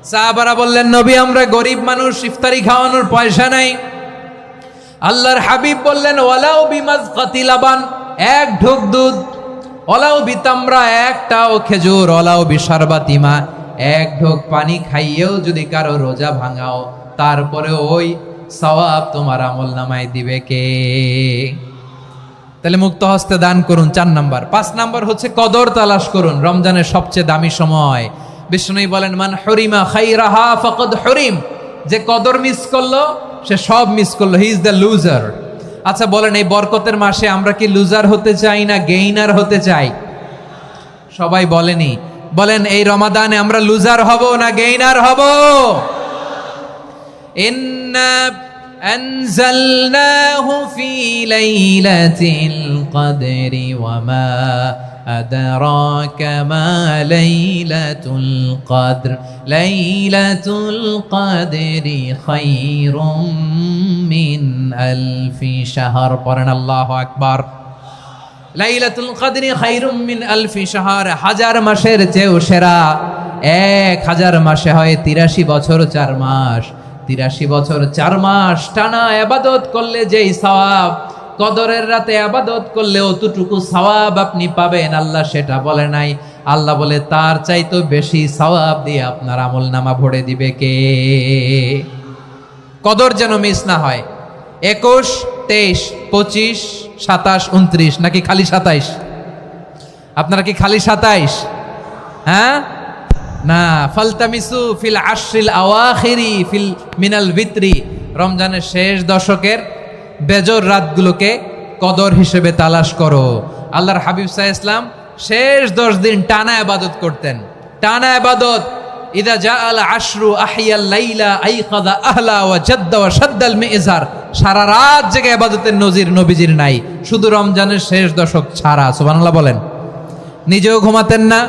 সাহাবারা বললেন, নবী আমরা গরিব মানুষ, ইফতারি খাওয়ানোর পয়সা নাই। আল্লাহর হাবিব বললেন, ওয়ালাউ বিমাজকাতি লাবান, এক ঢোক দুধ, ওয়ালাউ বিতামরা, একটাও খেজুর, ওয়ালাউ বিশারবাতি মা, এক ঢোক পানি খাইয়েও যদি কারো রোজা ভাঙাও, তারপরে ওই সওয়াব তোমার আমলনামায় দিবে কে? তাহলে মুক্ত হস্তে দান করুন, 4 নাম্বার। 5 নাম্বার হচ্ছে কদর তালাশ করুন, রমজানের সবচেয়ে দামি সময়। বিষ্ণু বলেন, মান হরিমা খাইরাহা ফাকাদ হরিম, যে কদর মিস করলো সে সব মিস করলো, হি ইজ দ্য লুজার। আচ্ছা বলেন, এই বরকতের মাসে আমরা কি লুজার হতে চাই না গেইনার হতে চাই? সবাই বলেনি, বলেন এই রমাদানে আমরা লুজার হব না গেইনার হব? ইন্না আনজালনাহু ফি লাইলাতিল কদরি ওয়া মা আদরাকা মা লাইলাতুল কদর, লাইলাতুল কদরি খায়রুম মিন আলফি শাহর। পড়েন আল্লাহু আকবার। লাইলাতুল কদরি খায়রুম মিন আলফি শাহর, 1000 মাসের চেয়েও সেরা। 1000 মাসে হয় 83 বছর 4 মাস। 83 বছর 4 মাস টানা ইবাদত করলে যেই সওয়াব, কদরের রাতে ইবাদত করলে অতটুকু সওয়াব আপনি পাবেন, আল্লাহ সেটা বলে নাই। আল্লাহ বলে তার চাইতে বেশি সওয়াব দিয়ে আপনার আমলনামা ভরে দিবে কে? কদর যেন মিস না হয়। 21, 23, 25, 27, 29 নাকি খালি 27? আপনারা কি খালি 27? হ্যাঁ না, ফালতামিসু ফিল আশরিল আওয়াখিরি ফিল মিনাল ভিতরি, রমজানের শেষ দশকের বেজর রাতগুলোকে কদর হিসেবে তালাশ করো। আল্লাহর হাবিব সাল্লাল্লাহু আলাইহি ওয়াসাল্লাম শেষ 10 দিন টানা ইবাদত করতেন, টানা ইবাদত। ইদা জাআল আশরু আহিয়াল লাইলা আইকাযা আহলা ওয়া জাদ্দা ওয়া শাদ্দাল মিজার, সারা রাত জেগে ইবাদতের নজির নবীজির নাই, শুধু রমজানের শেষ দশক ছাড়া। সুবহানাল্লাহ বলেন। নিজেও ঘুমাতেন না,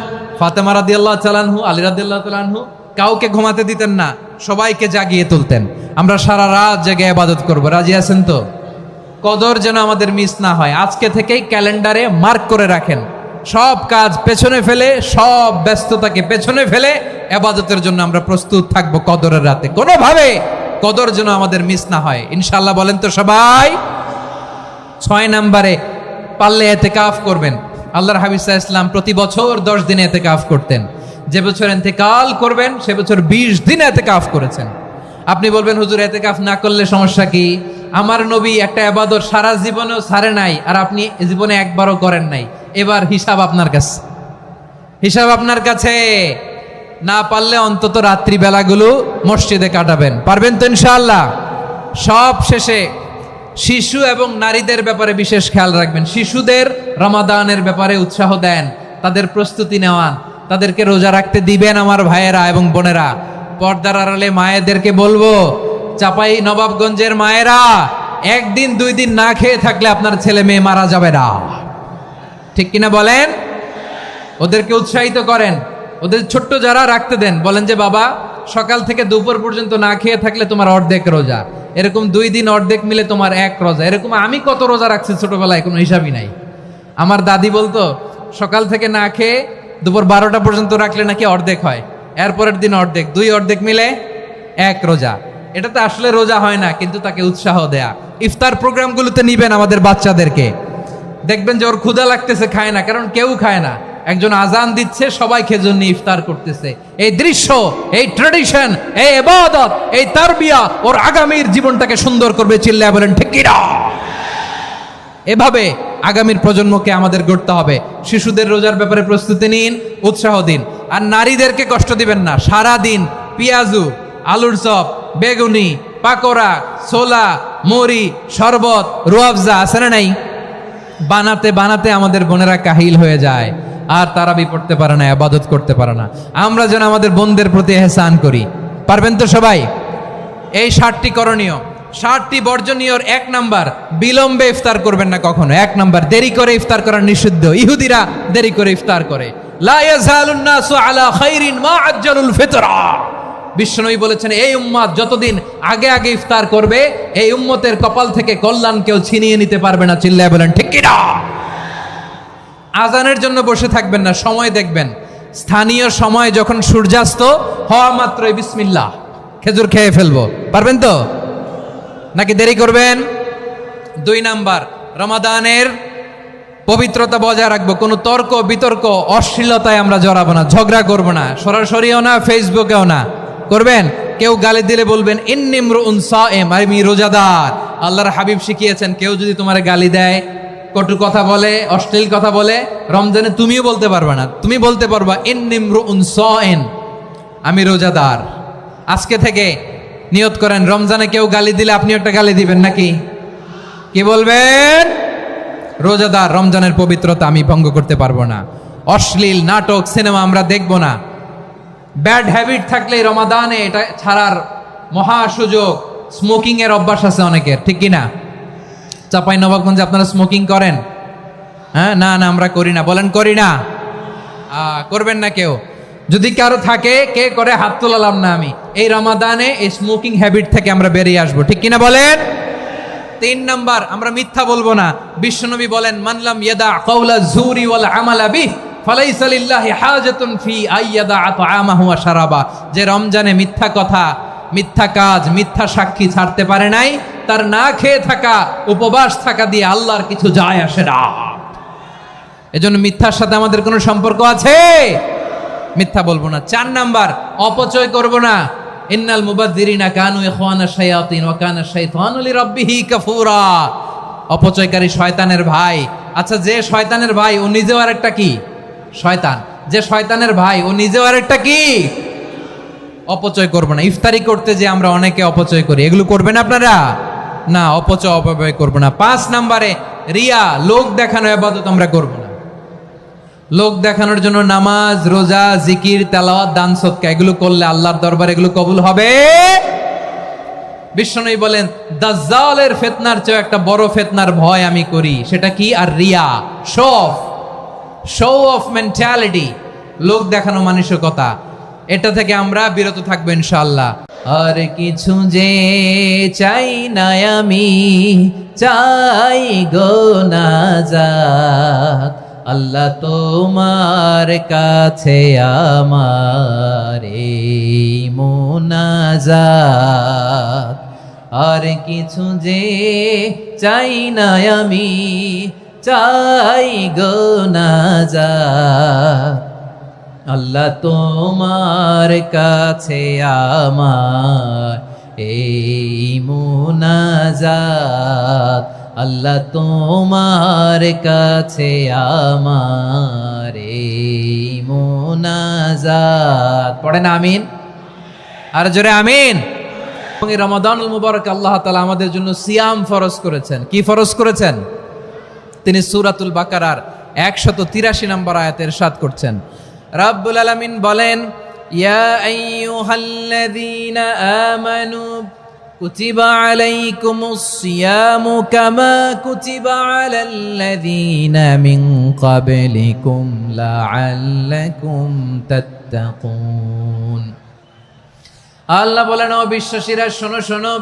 ফাতেমা রাদিয়াল্লাহু তাআলা আনহু, আলী রাদিয়াল্লাহু তাআলা আনহু কাউকে ঘুমাতে দিতেন না, সবাইকে জাগিয়ে তুলতেন। আমরা সারা রাত জেগে ইবাদত করব, রাজি আছেন তো? কদর যেন আমাদের মিস না হয়। আজকে থেকেই ক্যালেন্ডারে মার্ক করে রাখেন, সব কাজ পেছনে ফেলে, সব ব্যস্ততাকে পেছনে ফেলে ইবাদতের জন্য আমরা প্রস্তুত থাকবো কদরের রাতে। কোনোভাবে কদর যেন আমাদের মিস না হয়, ইনশাআল্লাহ। বলেন তো সবাই? 6 নম্বরে পারলে ইতিকাফ করবেন। আল্লাহর হাবিব সাল্লাল্লাহু আলাইহি ওয়াসাল্লাম প্রতি বছর 10 দিন ইতিকাফ করতেন। যে বছর ইন্তেকাল করবেন সে বছর 20 দিন ইতিকাফ করেছেন। আপনি বলবেন, হুজুর ইতিকাফ না করলে সমস্যা কি? আমার নবী একটা ইবাদত সারা জীবনেও ছাড়ে নাই, আর আপনি জীবনে একবারও করেন নাই। এবার হিসাব আপনার কাছে, হিসাব আপনার কাছে। না পারলে অন্তত রাত্রি বেলাগুলো মসজিদে কাটাবেন, পারবেন তো ইনশাআল্লাহ? সব শেষে শিশু এবং নারীদের ব্যাপারে বিশেষ খেয়াল রাখবেন। শিশুদের রমাদানের ব্যাপারে উৎসাহ দেন, তাদের প্রস্তুতি নেওয়ান, তাদেরকে রোজা রাখতে দিবেন। আমার ভাইয়েরা এবং বোনেরা, পর্দার আড়ালে মায়েদেরকে বলবো, চাপাই নবাবগঞ্জের মায়েরা, 1 দিন 2 দিন না খেয়ে থাকলে আপনার ছেলে মেয়ে মারা যাবে না, ঠিক কিনা বলেন? ওদেরকে উৎসাহিত করেন, ওদের ছোট্ট যারা রাখতে দেন, বলেন যে বাবা সকাল থেকে দুপুর পর্যন্ত না খেয়ে থাকলে তোমার অর্ধেক রোজা, এরকম 2 দিন অর্ধেক মিলে তোমার 1 রোজা। এরকম আমি কত রোজা রাখছি ছোটবেলায়, কোনো হিসাবই নাই। আমার দাদি বলতো সকাল থেকে না খেয়ে দুপুর 12টা পর্যন্ত রাখলে নাকি অর্ধেক হয়, এরপরের দিন অর্ধেক, 2 অর্ধেক মিলে 1 রোজা। এটা তো আসলে রোজা হয় না, কিন্তু তাকে উৎসাহ দেয়া। ইফতার প্রোগ্রামগুলোতে নিবেন আমাদের বাচ্চাদেরকে, দেখবেন যে ওর ক্ষুধা লাগতেছে, খায় না, কারণ কেউ খায় না। একজন আজান দিচ্ছে, সবাই খেজুর নিয়ে ইফতার করতেছে। এই দৃশ্য, এই ট্র্যাডিশন, এই ইবাদত, এই তারবিয়া ওর আগামীর জীবনটাকে সুন্দর করবে। চিল্লায় বলেন ঠিক কি না? এভাবে আগামীর প্রজন্মকে আমাদের গড়তে হবে। শিশুদের রোজার ব্যাপারে প্রস্তুতি নিন, উৎসাহ দিন। আর নারীদেরকে কষ্ট দিবেন না। সারা দিন পেঁয়াজু, আলুর চপ, বেগুনি, পাকোড়া, ছোলা, মুড়ি, শরবত, রুয়াবজা আছে না নাই? বানাতে বানাতে আমাদের বোনেরা কাহিল হয়ে যায়, আর তারাবি পড়তে পারে না, ইবাদত করতে পারে না। আমরা যেন আমাদের বোনদের প্রতি ইহসান করি, পারবেন তো সবাই? এই 7টি করণীয়, 7টি বর্জনীয়র 1 নাম্বার, বিলম্বে ইফতার করবেন না কখনো। 1 নাম্বার, দেরি করে ইফতার করা নিষিদ্ধ। ইহুদিরা দেরি করে ইফতার করে। লা ইয়াজালুন নাসু আলা খাইরিন মা আজ্জালুল ফিতরা। বিশ্বনবী বলেছেন, এই উম্মত যতদিন আগে আগে ইফতার করবে, এই উম্মতের কপাল থেকে কল্যাণ কেউ ছিনিয়ে নিতে পারবে না। চিল্লায় বলেন ঠিক কি না? আজানের জন্য বসে থাকবেন না, সময় দেখবেন। স্থানীয় সময় যখন সূর্যাস্ত হওয়া মাত্রই বিসমিল্লাহ খেজুর খেয়ে ফেলবো, পারবেন তো নাকি দেরি করবেন? 2 নাম্বার, রমাদানের পবিত্রতা বজায় রাখবো, কোনো তর্ক বিতর্ক অশ্লীলতায় আমরা জড়াবো না, ঝগড়া করবো না, সরাসরিও না, ফেসবুকেও না। করবেন? কেউ গালি দিলে বলবেন ইন্নী ইমরুউন সায়েম, আমি রোজাদার। আল্লাহর হাবিব শিখিয়েছেন কেউ যদি তোমার গালি দেয়, কটু কথা বলে, অশ্লীল কথা বলে, রমজানে তুমিও বলতে পারবে না, তুমি বলতে পারবা ইন্নী ইমরুউন সায়েম, আমি রোজাদার। আজকে থেকে নিয়ত করেন, রমজানে কেউ গালি দিলে আপনি একটা গালি দিবেন নাকি? কি বলবেন? রোজাদার, রমজানের পবিত্রতা আমি ভঙ্গ করতে পারবো না। অশ্লীল নাটক সিনেমা আমরা দেখবো না। ব্যাড হ্যাবিট থাকলে রমাদানে এটা ছাড়ার মহা সুযোগ। স্মোকিং এর অভ্যাস আছে অনেকের, ঠিক কিনা? চাঁপাইনবাবগঞ্জে আপনারা স্মোকিং করেন? হ্যাঁ, না না আমরা করি না, বলেন করি না। করবেন না কেউ? যদি কারো থাকে, কে করে হাত তোলালাম না আমি। এই রমাদানে এই স্মোকিং হ্যাবিট থেকে আমরা বেরিয়ে আসবো, ঠিক কিনা বলেন? 3 নাম্বার, আমরা মিথ্যা বলবো না। বিশ্বনবী বলেন মানলাম ইয়াদা কাওলা যুরি ওয়াল আমালা বিহি ফালাইসা লিল্লাহি হাজাতুন ফি আইয়াদা তাআমাহু ওয়া শারাবা। যে রমজানে মিথ্যা কথা, মিথ্যা কাজ, মিথ্যা সাক্ষী ছাড়তে পারে নাই, তার না খেয়ে থাকা, উপবাস থাকা দিয়ে আল্লাহর কিছু যায় আসে না। এজন্য মিথ্যার সাথে আমাদের কোনো সম্পর্ক আছে? মিথ্যা বলবো না। 4 নাম্বার, অপচয় করব না। ইন্নাল মুবাযযিরিনা কানু ইখওয়ানা শায়াতিন ওয়া কানা শাইতানু লিরাব্বিহি কাফুরা। অপচয়কারী শয়তানের ভাই। আচ্ছা, যে শয়তানের ভাই ও নিজেও আরেকটা কি? শয়তান। যে শয়তানের ভাই ও নিজেও আরেকটা কি? অপচয় করব না। ইফতারি করতে যে আমরা অনেকে অপচয় করি, এগুলো করবেন আপনারা? না, অপচয় অপব্যয় করব না। 5 নাম্বারে, রিয়া, লোক দেখানো ইবাদত আমরা করব না। লোক দেখানোর জন্য নামাজ, রোজা, জিকির, তেলাওয়াত, দান, সদকা এগুলো করলে আল্লাহর দরবারে এগুলো কবুল হবে? বিশ্বনবী বলেন দাজ্জালের ফিতনার চেয়ে একটা বড় ফিতনার ভয় আমি করি, সেটা কি? আর রিয়া, শো অফ মেন্টালিটি, লোক দেখানো মানসিকতা। এটা থেকে আমরা বিরত থাকবো ইনশাআল্লাহ। আর কিছু যে চাই না আমি, চাই গো নাজাত, আল্লাহ তোমার কাছে আমার এই মুনাজাত। আর কিছু যে চাই না আমি, চাই গো নাজাত, আল্লাহ তোমার কাছে আমার এই মুনাজাত, আল্লাহ তোমার কাছে আমার এই মুনাজাত। পড়েন আমিন, আর জোরে আমিন। এই রমাদানুল মুবারক আল্লাহ তাআলা আমাদের জন্য সিয়াম ফরজ করেছেন। কি ফরজ করেছেন? তিনি সূরাতুল বাকারার 183 নম্বর আয়াতে ইরশাদ করছেন, রাব্বুল আলামিন বলেন, ইয়া আইয়ুহাল্লাযীনা আমানু কুতিবা আলাইকুমুস সিয়ামু কামা কুতিবা আলাল্লাযীনা মিন ক্বাবলিকুম লাআল্লাকুম তাত্তাকুন। আল্লাহ বলেন, ও বিশ্বাসীরা শোনো শোনো,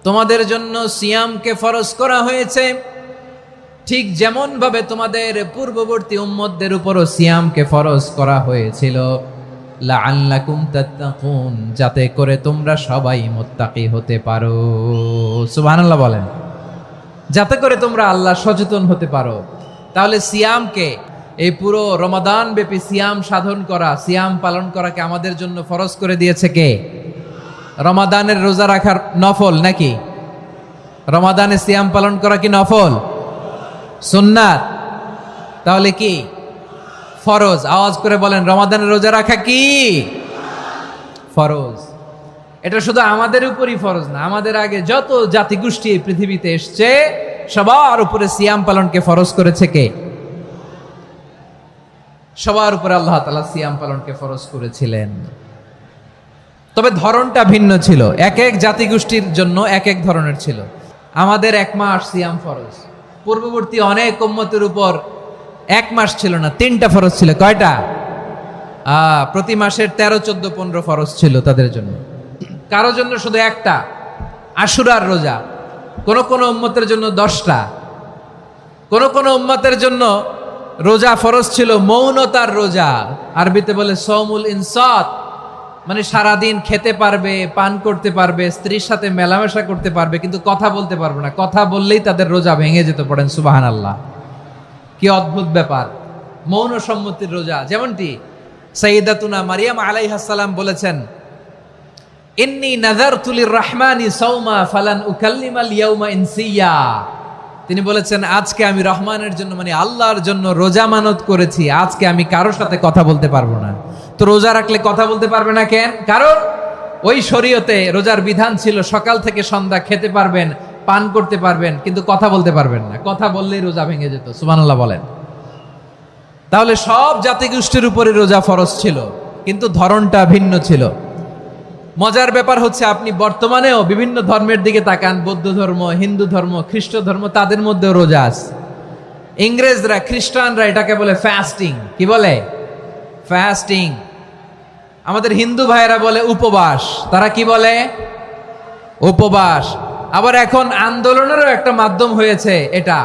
তোমাদের জন্য সিয়ামকে ফরজ করা হয়েছে, ঠিক যেমন ভাবে তোমাদের পূর্ববর্তী উম্মতদের উপরও সিয়ামকে ফরজ করা হয়েছিল, লাআল্লাকুম তাত্তাকুন, যাতে করে তোমরা সবাই মুত্তাকি হতে পারো। সুবহানাল্লাহ বলেন, যাতে করে তোমরা আল্লাহ সচেতন হতে পারো। তাহলে সিয়ামকে, এই পুরো রমাদান ব্যাপী সিয়াম সাধন করা, সিয়াম পালন করাকে আমাদের জন্য ফরজ করে দিয়েছে কে? রমাদানের রোজা রাখার নফল নাকি? রমাদানে সিয়াম পালন করা কি নফল? সুন্নাত। তাহলে কি ফরজ? আওয়াজ করে বলেন, রমাদানের রোজা রাখা কি ফরজ? এটা শুধু আমাদের উপরই ফরজ না, আমাদের আগে যত জাতিগোষ্ঠী এই পৃথিবীতে এসছে সবার উপরে সিয়াম পালনকে ফরজ করেছে কে? সবার উপরে আল্লাহ তাআলা সিয়াম পালনকে ফরজ করেছিলেন। তবে ধরনটা ভিন্ন ছিল, এক এক জাতিগোষ্ঠীর জন্য এক এক ধরনের ছিল। আমাদের 1 মাস সিয়াম ফরজ, পূর্ববর্তী অনেক উম্মতের উপর 1 মাস ছিল না, 3টা ফরজ ছিল। কয়টা? প্রতি মাসের 13, 14, 15 ফরজ ছিল তাদের জন্য। কারো জন্য শুধু একটা, আশুরার রোজা। কোন কোন উম্মতের জন্য 10টা, কোন কোন উম্মতের জন্য রোজা ফরজ ছিল মৌনতার রোজা, আরবিতে বলে সৌমুল ইনসাত, মানে সারাদিন খেতে পারবে, পান করতে পারবে, স্ত্রীর সাথে মেলামেশা করতে পারবে, কিন্তু কথা বলতে পারবে না। কথা বললেই তাদের রোজা ভেঙে যেত। পড়েন সুবহানাল্লাহ। কি অদ্ভুত ব্যাপার, মৌন সম্মতির রোজা। যেমনটি সাইয়্যিদাতুনা মারিয়াম আলাইহিস সালাম বলেছেন, ইন্নী নাযারতু লির-রাহমানি সাওমা ফালান উকাল্লিমাল ইয়াওমা ইনসিয়া। তিনি বলেছেন, আজকে আমি রহমানের জন্য, মানে আল্লাহর জন্য রোজা মানত করেছি, আজকে আমি কারোর সাথে কথা বলতে পারবো না। তো রোজা রাখলে কথা বলতে পারবে না কেন? কারণ ওই শরীয়তে রোজার বিধান ছিল সকাল থেকে সন্ধ্যা খেতে পারবেন, পান করতে পারবেন, কিন্তু কথা বলতে পারবেন না। কথা বললেই রোজা ভেঙে যেত। সুবহানাল্লাহ বলেন। তাহলে সব জাতিগোষ্ঠীর উপরে রোজা ফরজ ছিল, কিন্তু ধরনটা ভিন্ন ছিল। মজার ব্যাপার হচ্ছে, আপনি বর্তমানেও বিভিন্ন ধর্মের দিকে তাকান, বৌদ্ধ ধর্ম, হিন্দু ধর্ম, খ্রিস্ট ধর্ম, তাদের মধ্যেও রোজা আছে। ইংরেজরা, খ্রিস্টানরা এটাকে বলে ফাস্টিং। কি বলে? ফাস্টিং। আমাদের হিন্দু ভাইয়েরা বলে উপবাস। তারা কি বলে? উপবাস। আবার এখন আন্দোলনেরও একটা মাধ্যম হয়েছে এটা,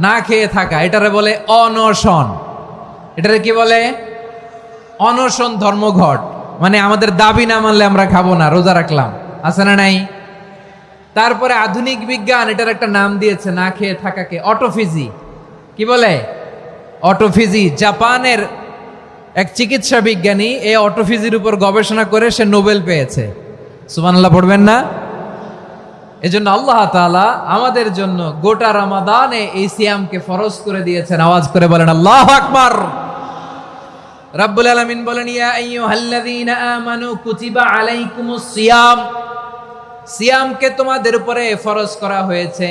না খেয়ে থাকা, এটারে বলে অনশন। এটারে কি বলে? অনশন ধর্মঘট। মানে আমাদের দাবি না মানলে আমরা খাবো না, রোজা রাখলাম। আছে না নাই? তারপরে আধুনিক বিজ্ঞান এটার একটা নাম দিয়েছে না খেয়ে থাকাকে, অটোফিজি। কি বলে? অটোফিজি। জাপানের এক চিকিৎসা বিজ্ঞানী এই অটোফিজির উপর গবেষণা করে সে নোবেল পেয়েছে। সুবহানাল্লাহ পড়বেন না? এজন্য আল্লাহ তাআলা আমাদের জন্য গোটা রমাদানে এই সিয়ামকে ফরজ করে দিয়েছেন। আওয়াজ করে বলেন আল্লাহু আকবার। রাব্বুল আলামিন বলেন, ইয়া আইয়ুহাল্লাযীনা আমানু কুতিবা আলাইকুমুস সিয়াম। সিয়ামকে তোমাদের উপরে ফরজ করা হয়েছে,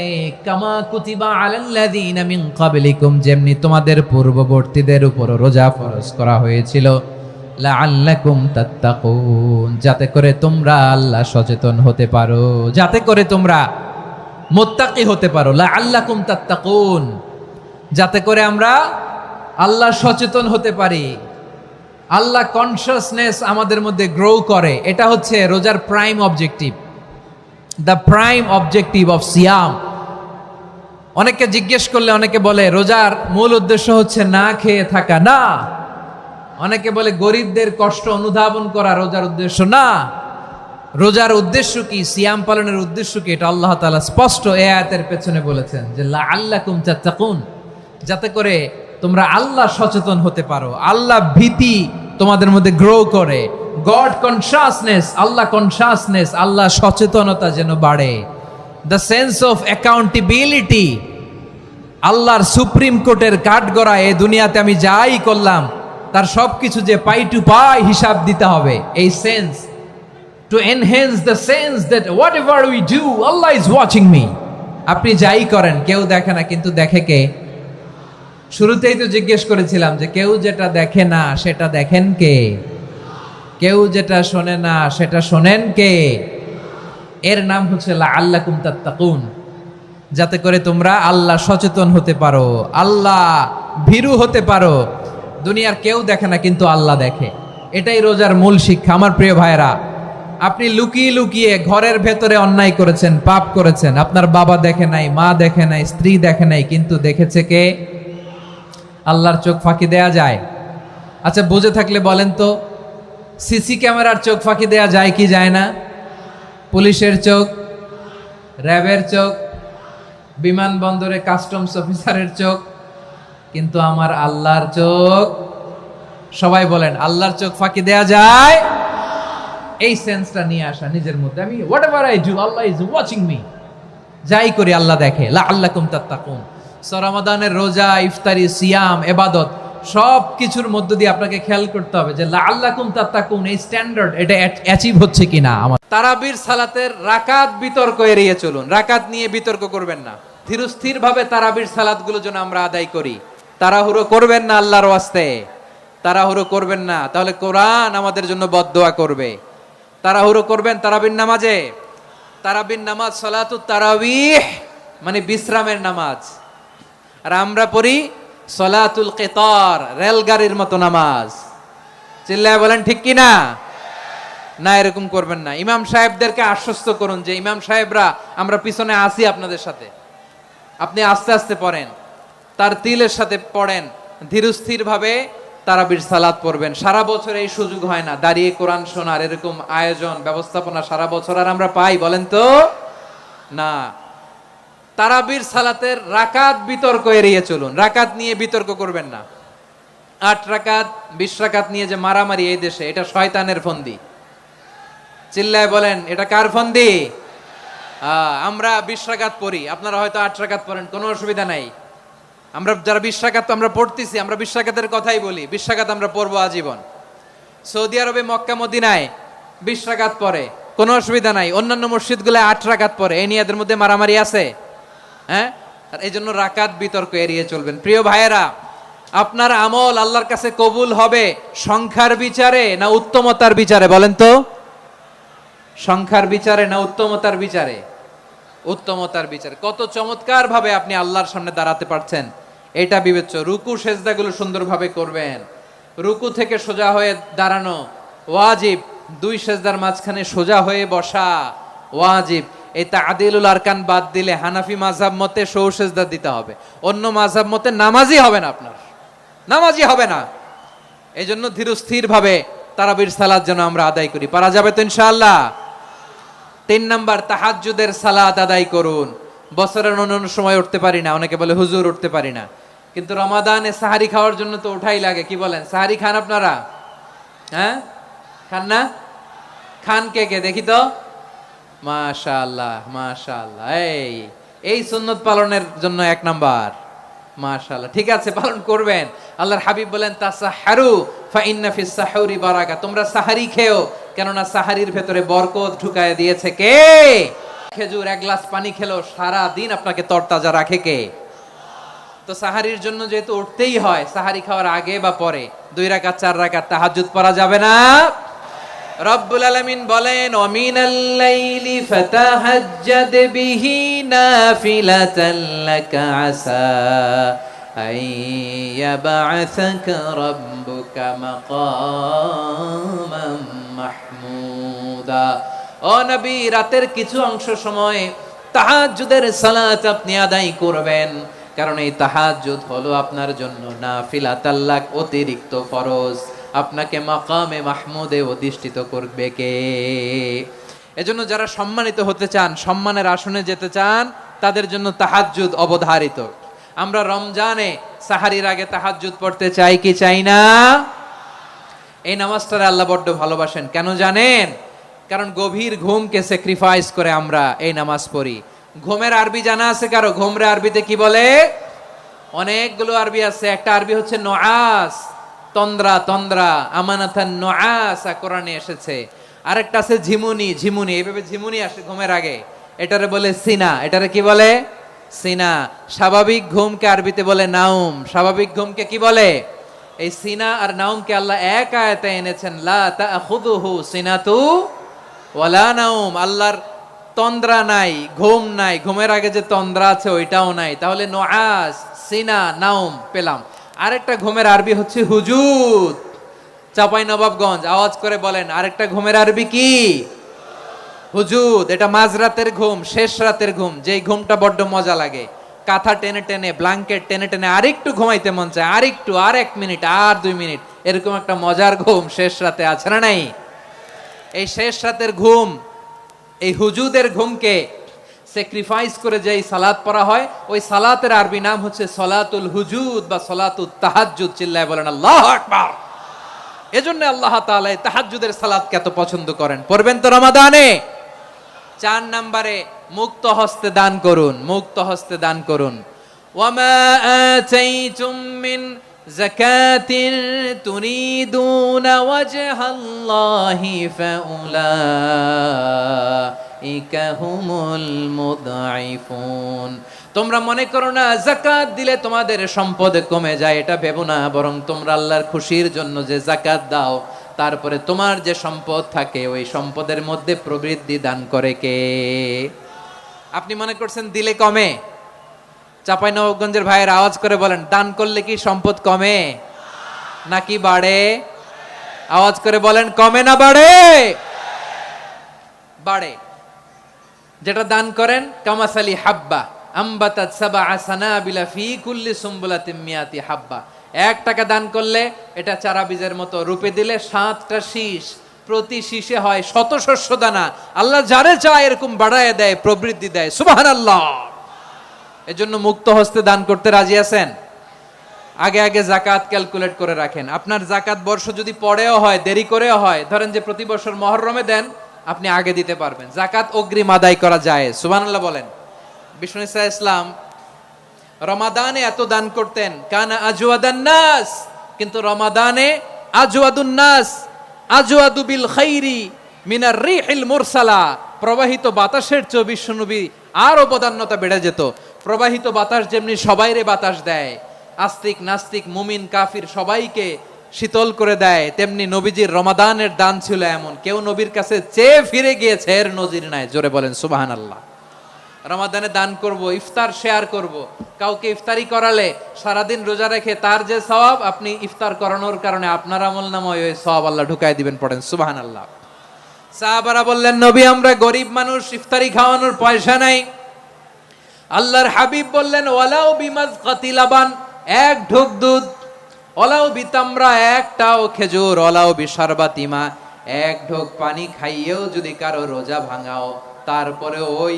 কামা কুতিবা আলাল্লাযীনা মিন ক্বাবলিকুম, যেমনি তোমাদের পূর্ববর্তীদের উপর রোজা ফরজ করা হয়েছিল, লাআল্লাকুম তাত্তাকুন, যাতে করে তোমরা আল্লাহ সচেতন হতে পারো, যাতে করে তোমরা মুত্তাকি হতে পারো। লাআল্লাকুম তাত্তাকুন, যাতে করে আমরা আল্লাহ সচেতন হতে পারি, আল্লাহ কনসিয়াসনেস আমাদের মধ্যে গ্রো করে। এটা হচ্ছে রোজার prime objective, the prime objective of সিয়াম। অনেকে জিজ্ঞেস করলে অনেকে বলে রোজার মূল উদ্দেশ্য হচ্ছে না খেয়ে থাকা। না। অনেকে বলে গরিবদের কষ্ট অনুধাবন করা রোজার উদ্দেশ্য। না। রোজার উদ্দেশ্য কি, সিয়াম পালনের উদ্দেশ্য কি, এটা আল্লাহ তাআলা স্পষ্ট এই আয়াতের পেছনে বলেছেন যে লাআল্লাকুম তাত্তাকুন, যাতে করে তোমরা আল্লাহ সচেতন হতে পারো, আল্লাহ ভীতি তোমাদের মধ্যে গ্রো করে, গড কনসিয়াসনেস, আল্লাহ কনসিয়াসনেস, আল্লাহ সচেতনতা যেন বাড়ে, দ্য সেন্স অফ অ্যাকাউন্টেবিলিটি। আল্লাহর সুপ্রিম কোর্টের কাঠগড়া এই দুনিয়াতে আমি যাই করলাম তার সবকিছু যে পাই টু পাই হিসাব দিতে হবে, এই sense, to enhance the sense that what ever we do Allah is watching me. আপনি যাই করেন কেউ দেখে না, কিন্তু দেখে কে? শুরুতেই তো জিজ্ঞেস করেছিলাম যে কেউ যেটা দেখে না সেটা দেখেন কে? কেউ যেটা শোনে না সেটা শোনেন কে? এর নাম হচ্ছে লাআল্লাকুম তাত্তাকুন, যাতে করে তোমরা আল্লাহ সচেতন হতে পারো, আল্লাহ ভীরু হতে পারো। দুনিয়ার কেউ দেখে না, কিন্তু আল্লাহ দেখে। এটাই রোজার মূল শিক্ষা। আমার প্রিয় ভাইরা, আপনি লুকিয়ে লুকিয়ে ঘরের ভেতরে অন্যায় করেছেন, পাপ করেছেন, আপনার বাবা দেখে নাই, মা দেখে নাই, স্ত্রী দেখে নাই, কিন্তু দেখেছে কে? আল্লাহর চোখ ফাঁকি দেয়া যায়? আচ্ছা, বুঝে থাকলে বলেন তো, সিসি ক্যামেরার চোখ ফাঁকি দেয়া যায় কি যায় না? পুলিশের চোখ, র্যাবের চোখ, বিমানবন্দরে কাস্টমস অফিসারের চোখ, কিন্তু আমার আল্লাহর চোখ? সবাই বলেন, আল্লাহর চোখ ফাঁকি দেয়া যায়? এই সেন্সটা নিয়ে আসা নিজের মধ্যে, আমি what ever I do Allah is watching me, যাই করি আল্লাহ দেখে। লাআল্লাকুম তাত্তাকুন। রমাদানের রোজা, ইফতারি, সিয়াম, ইবাদত সব কিছুর মধ্য দিয়ে আপনাকে খেয়াল করতে হবে যে লাআল্লাকুম তাত্তাকুন এই স্ট্যান্ডার্ড এটা অ্যাচিভ হচ্ছে কিনা। আমার তারাবির সালাতের রাকাত বিতর্ক এড়িয়ে চলুন। রাকাত নিয়ে বিতর্ক করবেন না। ধীরস্থির ভাবে তারাবির সালাতগুলো যেন আমরা আদায় করি। তাড়াহুড়ো করবেন না আল্লাহর ওয়াস্তে, তাড়াহুড়ো করবেন না, তাহলে কোরআন আমাদের জন্য বদদোয়া করবে। তাড়াহুড়ো করবেন তারাবির নামাজে। তারাবির নামাজ সালাতুত তারাবিহ মানে বিশ্রামের নামাজ, আর আমরা পড়ি সলাতুল কিতার, রেলগাড়ির মতো নামাজ। চিল্লায় বলেন ঠিক কি না? না, এরকম করবেন না। ইমাম সাহেবদেরকে আশ্বস্ত করুন যে ইমাম সাহেবরা আমরা পিছনে আসি আপনাদের সাথে, আপনি আস্তে আস্তে পড়েন, তার তিলের সাথে পড়েন, ধীরস্থির ভাবে তারাবির সালাত পড়বেন। সারা বছর এই সুযোগ হয় না, দাঁড়িয়ে কোরআন শোনার এরকম আয়োজন ব্যবস্থাপনা সারা বছর আর আমরা পাই বলেন তো না। তারাবির সালাতের রাকাত বিতর্ক এড়িয়ে চলুন, রাকাত নিয়ে বিতর্ক করবেন না। 8 রাকাত 20 রাকাত নিয়ে যে মারামারি এই দেশে, এটা শয়তানের ফন্দি। চিল্লায় বলেন এটা কার ফন্দি? আমরা 20 রাকাত পড়ি, আপনারা হয়তো 8 রাকাত পড়েন, কোনো অসুবিধা নাই। আমরা যারা 20 রাকাত আমরা পড়তেছি, আমরা 20 রাকাতের কথাই বলি, 20 রাকাত আমরা পড়বো আজীবন। সৌদি আরবে মক্কা মদিনায় 20 রাকাত পড়ে, কোনো অসুবিধা নাই। অন্যান্য মসজিদগুলো 8 রাকাত পড়ে, এই নিয়ে এদের মধ্যে মারামারি আছে? হ্যাঁ, এই জন্য রাকাত বিতর্ক এড়িয়ে চলবেন। প্রিয় ভাইয়েরা, আপনার আমল আল্লাহর কাছে কবুল হবে সংখ্যার বিচারে না উত্তমতার বিচারে বলেন তো? সংখ্যার বিচারে না উত্তমতার বিচারে? উত্তমতার বিচারে। কত চমৎকার ভাবে আপনি আল্লাহর সামনে দাঁড়াতে পারছেন এটা বিবেচ্য। রুকু সেজদাগুলো সুন্দরভাবে করবেন, রুকু থেকে সোজা হয়ে দাঁড়ানো ওয়াজিব, 2 সেজদার মাঝখানে সোজা হয়ে বসা ওয়াজিব। এই তা'দিলুল আরকান বাদ দিলে হানাফি মাযহাব মতে সৌ সেজদা দিতে হবে, অন্য মাযহাব মতে নামাজই হবে না, আপনার নামাজই হবে না। এই জন্য ধীরস্থির ভাবে তারাবির সালাত যেন আমরা আদায় করি। পারা যাবে তো ইনশাআল্লাহ? 3 নাম্বার, তাহাজ্জুদের সালাত আদায় করুন। বছরের অন্য সময় উঠতে পারি না, অনেকে বলে হুজুর উঠতে পারি না, কিন্তু রমাদানে সাহারি খাওয়ার জন্য তো ওঠাই লাগে। কি বলেন, সাহারি খান আপনারা? হ্যাঁ, খান না? খান কে কে দেখি তো? মাশাআল্লাহ মাশাআল্লাহ, এই সুন্নত পালনের জন্য 1 নাম্বার। মাশাআল্লাহ, ঠিক আছে, পালন করবেন। আল্লাহর হাবিব বলেন তাসাহহারু ফা ইন্না ফিস সাহুরি বারাকা, তোমরা সাহারি খেও, কেননা সাহারির ভেতরে বরকত ঢুকায় দিয়েছে কে? খেজুর 1 গ্লাস পানি খেলো সারা দিন আপনাকে তরতাজা রাখে কে? তো সাহারির জন্য যেহেতু উঠতেই হয়, সাহারি খাওয়ার আগে বা পরে 2 রাকাত 4 রাকাত তাহাজ্জুদ পড়া যাবে না? রব্বুল আলামিন বলেন ওয়ামিনাল লাইলি ফাতাহাজ্জাদ বিহি নাফিলাতান লাকা আসা আইয়াবআসাকা রাব্বুকা মাকামান মাহমুদা। ও নবী, রাতের কিছু অংশ সময় তাহাজ্জুদের সালাত আপনি আদায় করবেন, কারণ এই তাহাজ্জুদ হলো আপনার জন্য নাফিলাতাল লাক, অতিরিক্ত ফরজ। আপনাকে মাকামে মাহমুদে অধিষ্ঠিত করবে কে? এজন্য যারা সম্মানিত হতে চান, সম্মানের আসনে যেতে চান, তাদের জন্য তাহাজ্জুদ অবধারিত। আমরা রমজানে সাহারির আগে তাহাজ্জুদ পড়তে চাই কি চাই না? এই নামাজটারে আল্লাহ বড্ড ভালোবাসেন, কেন জানেন? কারণ গভীর ঘুমকে স্যাক্রিফাইস করে আমরা এই নামাজ পড়ি। ঘুমের আরবি জানা আছে কারো? ঘুমরে আরবিতে কি বলে? অনেকগুলো আরবি আছে। একটা আরবি হচ্ছে নুআস, তন্দ্রা, তন্দ্রা, আমানাতান নুআসা কোরআনে এসেছে। আরেকটা আছে ঝিমুনি, ঝিমুনি, এইভাবে ঝিমুনি আসে ঘুমের আগে, এটারে বলে সিনা। এটারে কি বলে? সিনা। স্বাভাবিক ঘুমকে আরবিতে বলে নাউম। স্বাভাবিক ঘুমকে কি বলে? এই সিনা আর নাউমকে আল্লাহ এক আয়াতে এনেছেন, লা তাখুযুহু সিনাতু ওয়ালা নাউম। আল্লাহর তন্দ্রা নাই, ঘুম নাই, ঘুমের আগে যে তন্দ্রা আছে ওইটাও নাই। তাহলে নুআস, সিনা, নাউম পেলাম। আরেকটা ঘুমের আরবি হচ্ছে হুজুদ। চাঁপাইনবাবগঞ্জ আওয়াজ করে বলেন, আরেকটা ঘুমের আরবি কি? হুজুদ। এটা মাঝরাতের ঘুম, শেষ রাতের ঘুম, যেই ঘুমটা বড্ড মজা লাগে। কাঁথা টেনে টেনে, ব্ল্যাঙ্কেট টেনে টেনে আরেকটু ঘুমাইতে মন চায়, আরেকটু, আর 1 মিনিট, আর 2 মিনিট, এরকম একটা মজার ঘুম শেষ রাতে আছে না নাই? এই শেষ রাতের ঘুম, এই হুজুদের ঘুমকে স্যাক্রিফাইস করে যেই সালাত পড়া হয়, ওই সালাতের আরবি নাম হচ্ছে সলাতুল হুজুদ বা সলাতুত তাহাজ্জুদ। চিল্লায় বলেন আল্লাহু আকবার। এজন্য আল্লাহ তাআলা এই তাহাজ্জুদের সালাতকে এত পছন্দ করেন। পড়বেন তো রমাদানে? 4 নম্বরে মুক্ত হস্তে দান করুন, মুক্ত হস্তে দান করুন। ওয়ামা আতাইতুম মিন যাকাতিন তুরিদুনা ওয়াজহাল্লাহি ফাউলাইকা হুমুল মুদঈফুন। তোমরা মনে করো না যাকাত দিলে তোমাদের সম্পদ কমে যায়, এটা ভেবো না, বরং তোমরা আল্লাহর খুশির জন্য যে যাকাত দাও, তারপরে তোমার যে সম্পদ থাকে ওই সম্পদের মধ্যে প্রবৃদ্ধি দান করে কে? আপনি মনে করছেন দিলে কমে? চাঁপাইনবাবগঞ্জের ভাইয়ের আওয়াজ করে বলেন, দান করলে কি সম্পদ কমে নাকি বাড়ে? আওয়াজ করে বলেন, কমে না বাড়ে? বাড়ে। যেটা দান করেন, কামাসালি হাব্বা আম্বাতাত সাবআ সানাবিলা ফি কুল্লি সুমবুলাতিন মিয়াতি হাব্বা, 1 টাকা দান করলে এটা চারা বীজের মতো, রূপে দিলে 7টা শীষ, প্রতি শীষে হয় 100 শস্য দানা। আল্লাহ যারে চায় এরকম বাড়ায় দেয়, প্রবৃদ্ধি দেয়। সুবহানাল্লাহ। এজন্য মুক্ত হস্তে দান করতে রাজি আছেন? আগে আগে জাকাত ক্যালকুলেট করে রাখেন। আপনার জাকাত বর্ষ যদি পরেও হয়, দেরি করেও হয়, ধরেন যে প্রতি বছর মুহররমে দেন, আপনি আগে দিতে পারবেন। জাকাত অগ্রিম আদায় করা যায়। সুবহানাল্লাহ বলেন। বিষ্ণু ইসলাম রমাদানে এত দান করতেন, কানা আজওয়াদান নাস, কিন্তু রমাদানে আজওয়াদুন নাস আজওয়াদু বিল খাইরি মিনার রিহিল মুরসালা, প্রবাহিত বাতাসের চেয়ে বিশ্বনবী আরো বদান্যতা বেড়ে যেত। প্রবাহিত বাতাস যেমনি সবাইরে বাতাস দেয়, আস্তিক নাস্তিক মুমিন কাফির সবাইকে শীতল করে দেয়, তেমনি নবীজির রমাদানের দান ছিল এমন, কেউ নবীর কাছে চেয়ে ফিরে গিয়েছে এর নজির নাই। জোরে বলেন সুবহানাল্লাহ। রমাদানে দান করব, ইফতার শেয়ার করব। কাউকে ইফতারি করালে সারাদিন রোজা রেখে তার যে সওয়াব, আপনি ইফতার করানোর কারণে আপনার আমলনামায় ওই সওয়াব আল্লাহ ঢুকায় দিবেন। পড়েন সুবহানাল্লাহ। সাহাবারা বললেন, নবী আমরা গরিব মানুষ, ইফতারি খাওয়ানোর পয়সা নাই। আল্লাহর হাবিব বললেন, ওয়ালাউ বিমাজকাতি লাবান, 1 ঢোক দুধ, ওয়ালাউ বিতামরা, 1টাও খেজুর, ওয়ালাউ বিশারবাতিমা, 1 ঢোক পানি খাইয়েও যদি কারো রোজা ভাঙাও, তারপরে ওই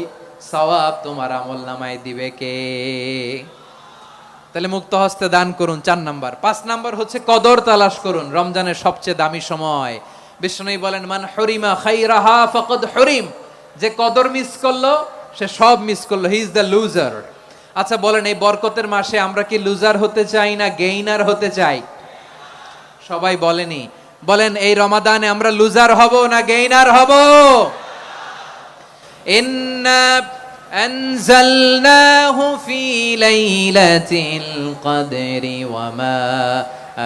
সওয়াব তোমার আমলনামায় দিবে কে? তাহলে মুক্ত হস্তে দান করুন, 4 নাম্বার। 5 নাম্বার হচ্ছে কদর তালাশ করুন। রমজানের সবচেয়ে দামি সময়। বিষ্ণু বলেন, মান হুরিমা খাইরাহা ফাকাদ হুরিম, যে কদর মিস করলো সে সব মিস করলো, হি ইজ দ্য লুজার। আচ্ছা বলেন, এই বরকতের মাসে আমরা কি লুজার হতে চাই না গেইনার হতে চাই? সবাই বলেনি। বলেন, এই রমাদানে আমরা লুজার হব না গেইনার হব? ইন্না আনজালনাহু ফি লাইলাতিল কদরি ওয়া মা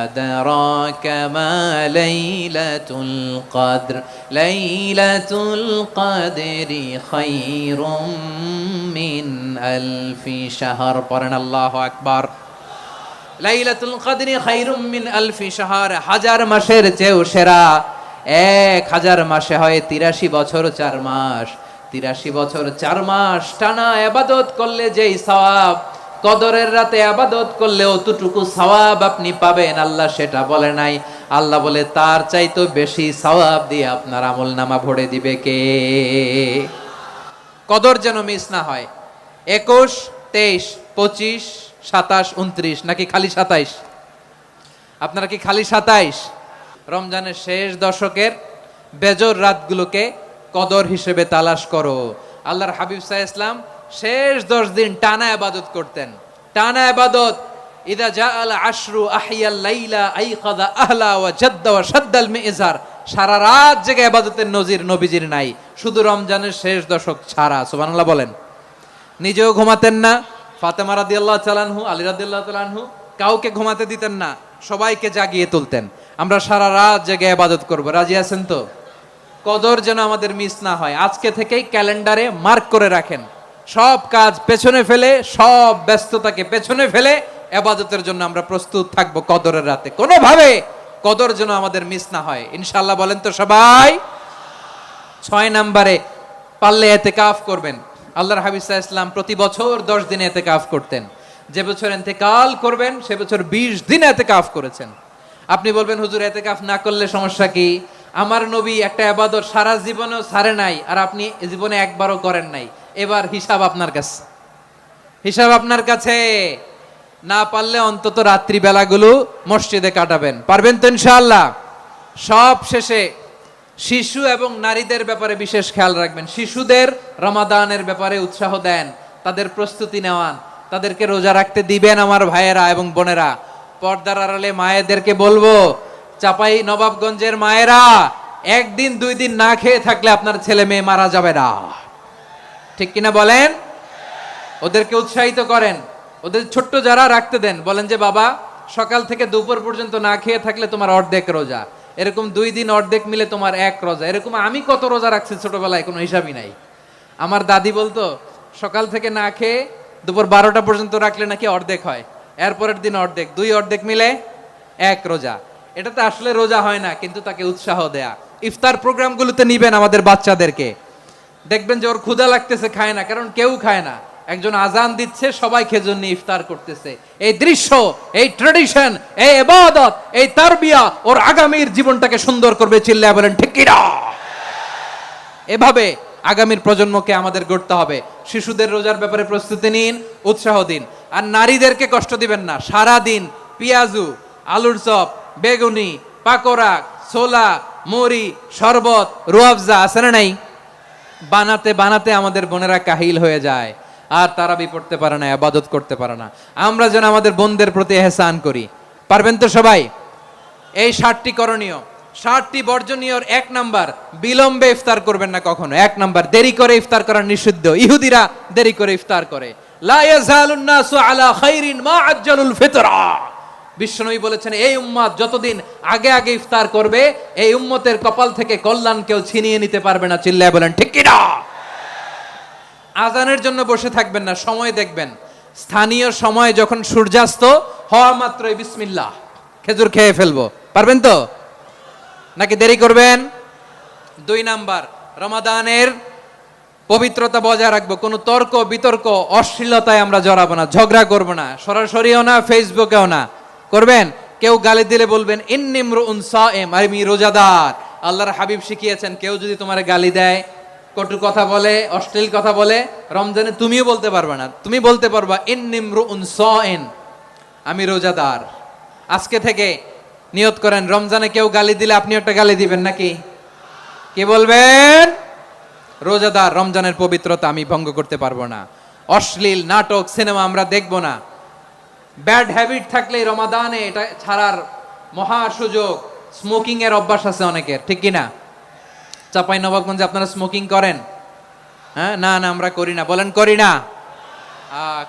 আদরাকা মা লাইলাতুল কদর লাইলাতুল কদরি খায়রুম মিন আলফি শাহর। পড়েন আল্লাহু আকবার। লাইলাতুল কদরি খায়রুম মিন আলফি শাহর, 1000 মাসের চেয়েও সেরা। 1000 মাসে হয় 83 বছর 4 মাস। 83 বছর 4 মাস টানা ইবাদত করলে যেই সওয়াব, কদরের রাতে ইবাদত করলে অতটুকু সওয়াব আপনি পাবেন, আল্লাহ সেটা বলে নাই। আল্লাহ বলে তার চাইতে বেশি সওয়াব দিয়ে আপনার আমলনামা ভরে দিবে কে? কদর যেন মিস না হয়। 21, 23, 25, 27, 29 নাকি খালি 27? আপনারা কি খালি 27? রমজানের শেষ দশকের বেজর রাতগুলোকে কদর হিসেবে তালাশ করো। আল্লাহর হাবিব সাল্লাল্লাহু আলাইহি ওয়াসাল্লাম শেষ 10 দিন টানা ইবাদত করতেন। টানা ইবাদত। ইদা জাআল আশরু আহিয়াল লাইলা আইকাযা আহলা ওয়া জাদ্দা ওয়া শাদ্দাল মিজার। সারা রাত জেগে ইবাদতের নজির নবীজির নাই, শুধু রমজানের শেষ দশক ছাড়া। সুবহানাল্লাহ বলেন। নিজেও ঘুমাতেন না। ফাতেমা রাদিয়াল্লাহু তাআলা আনহু, আলী রাদিয়াল্লাহু তাআলা আনহু কাউকে ঘুমাতে দিতেন না, সবাইকে জাগিয়ে তুলতেন। আমরা সারা রাত জেগে ইবাদত করব। রাজি আছেন তো? কদর যেন আমাদের মিস না হয়। আজকে থেকেই ক্যালেন্ডারে মার্ক করে রাখেন। সব কাজ পেছনে ফেলে, সব ব্যস্ততাকে পেছনে ফেলে ইবাদতের জন্য আমরা প্রস্তুত থাকব কদরের রাতে। কোনোভাবে কদর যেন আমাদের মিস না হয়, ইনশাআল্লাহ। বলেন তো সবাই। 6 নম্বরে পারলে ইতিকাফ করবেন। আল্লাহর হাবিব সাল্লাল্লাহু আলাইহি ওয়াসাল্লাম প্রতি বছর 10 দিন ইতিকাফ করতেন। যে বছর ইন্তেকাল করবেন সে বছর 20 দিন ইতিকাফ করেছেন। আপনি বলবেন, হুজুর ইতিকাফ না করলে সমস্যা কি? আমার নবী একটা ইবাদত সারা জীবনেও ছাড়ে নাই, আর আপনি জীবনে একবারও করেন নাই। এবার হিসাব আপনার কাছে, হিসাব আপনার কাছে। না পারলে অন্তত রাত্রি বেলাগুলো মসজিদে কাটাবেন। পারবেন তো ইনশাআল্লাহ? সব শেষে শিশু এবং নারীদের ব্যাপারে বিশেষ খেয়াল রাখবেন। শিশুদের রমাদানের ব্যাপারে উৎসাহ দেন, তাদের প্রস্তুতি নেওয়ান, তাদেরকে রোজা রাখতে দিবেন। আমার ভাইয়েরা এবং বোনেরা, পর্দার আড়ালে মায়েদেরকে বলবো, চাপাই নবাবগঞ্জের মায়েরা, 1 দিন 2 দিন না খেয়ে থাকলে আপনার ছেলে মেয়ে মারা যাবে না। ঠিক কিনা বলেন? ওদেরকে উৎসাহিত করেন। ওদের ছোট্ট যারা রাখতে দেন, বলেন যে বাবা সকাল থেকে দুপুর পর্যন্ত না খেয়ে থাকলে তোমার অর্ধেক রোজা। এরকম 2 দিন অর্ধেক মিলে তোমার 1 রোজা। এরকম আমি কত রোজা রাখছি ছোটবেলায়, কোনো হিসাবই নাই। আমার দাদি বলতো, সকাল থেকে না খেয়ে দুপুর 12টা পর্যন্ত রাখলে নাকি অর্ধেক হয়, এরপরের দিন অর্ধেক, 2 অর্ধেক মিলে 1 রোজা। এটা তো আসলে রোজা হয় না, কিন্তু তাকে উৎসাহ দেয়া। ইফতার প্রোগ্রামগুলোতে নিবেন আমাদের বাচ্চাদেরকে। দেখবেন যে ওর ক্ষুধা লাগতেছে, খায় না, কারণ কেউ খায় না। একজন আজান দিচ্ছে, সবাই খেজুর নিয়ে ইফতার করতেছে। এই দৃশ্য, এই ট্রেডিশন, এই ইবাদত, এই তারবিয়া ওর আগামীর জীবনটাকে সুন্দর করবে। চিল্লায় বলেন ঠিক কি না? এভাবে আগামীর প্রজন্মকে আমাদের গড়তে হবে। শিশুদের রোজার ব্যাপারে প্রস্তুতি নিন, উৎসাহ দিন। আর নারীদেরকে কষ্ট দিবেন না। সারা দিন পেঁয়াজু, আলুর চপ, বেগুনি, পাকোড়া, ছোলা, মুড়ি, শরবত, রুয়াবজা আছে না নাই, বানাতে বানাতে আমাদের বোনেরা কাহিল হয়ে যায়, আর তারাবি পড়তে পারে না, ইবাদত করতে পারে না। আমরা যেন আমাদের বোনদের প্রতি ইহসান করি। পারবেন তো সবাই? এই 60টি করণীয়, 60টি বর্জনীয়। 1 নাম্বার, বিলম্বে ইফতার করবেন না কখনো। 1 নাম্বার, দেরি করে ইফতার করা নিষিদ্ধ। ইহুদিরা দেরি করে ইফতার করে। লা ইয়াজালুন নাসু আলা খাইরিন মা আজ্জালুল ফিতরা। বিশ্বনবী বলেছেন, এই উম্মত যতদিন আগে আগে ইফতার করবে, এই উম্মতের কপাল থেকে কল্যাণ কেউ ছিনিয়ে নিতে পারবে না। চিল্লায় বলেন ঠিক কি না? আজানের জন্য বসে থাকবেন না, সময় দেখবেন। স্থানীয় সময় যখন সূর্যাস্ত হওয়া মাত্রই বিসমিল্লাহ, খেজুর খেয়ে ফেলবো। পারবেন তো নাকি দেরি করবেন? 2 নাম্বার, রমাদানের পবিত্রতা বজায় রাখবো। কোনো তর্ক বিতর্ক অশ্লীলতায় আমরা জড়াবো না, ঝগড়া করবো না, সরাসরিও না, ফেসবুকেও না। করবেন? কেউ গালি দিলে বলবেন ইন্নিমরুউন সায়েম, আমি রোজাদার। আল্লাহর হাবিব শিখিয়েছেন, কেউ যদি তোমার গালি দেয়, কটু কথা বলে, অশ্লীল কথা বলে, রমজানে তুমিও বলতে পারবে না। তুমি বলতে পারবা ইন্নিমরুউন সায়েম, আমি রোজাদার। আজকে থেকে নিয়ত করেন, রমজানে কেউ গালি দিলে আপনি একটা গালি দিবেন নাকি? কি বলবেন? রোজাদার, রমজানের পবিত্রতা আমি ভঙ্গ করতে পারবো না। অশ্লীল নাটক, সিনেমা আমরা দেখবো না। ব্যাড হ্যাবিট থাকলে রমাদানে এটা ছাড়ার মহা সুযোগ। স্মোকিং এর অভ্যাস আছে অনেকের, ঠিক কিনা? চাঁপাইনবাবগঞ্জে আপনারা স্মোকিং করেন? হ্যাঁ, না না আমরা করি না। বলেন করি না?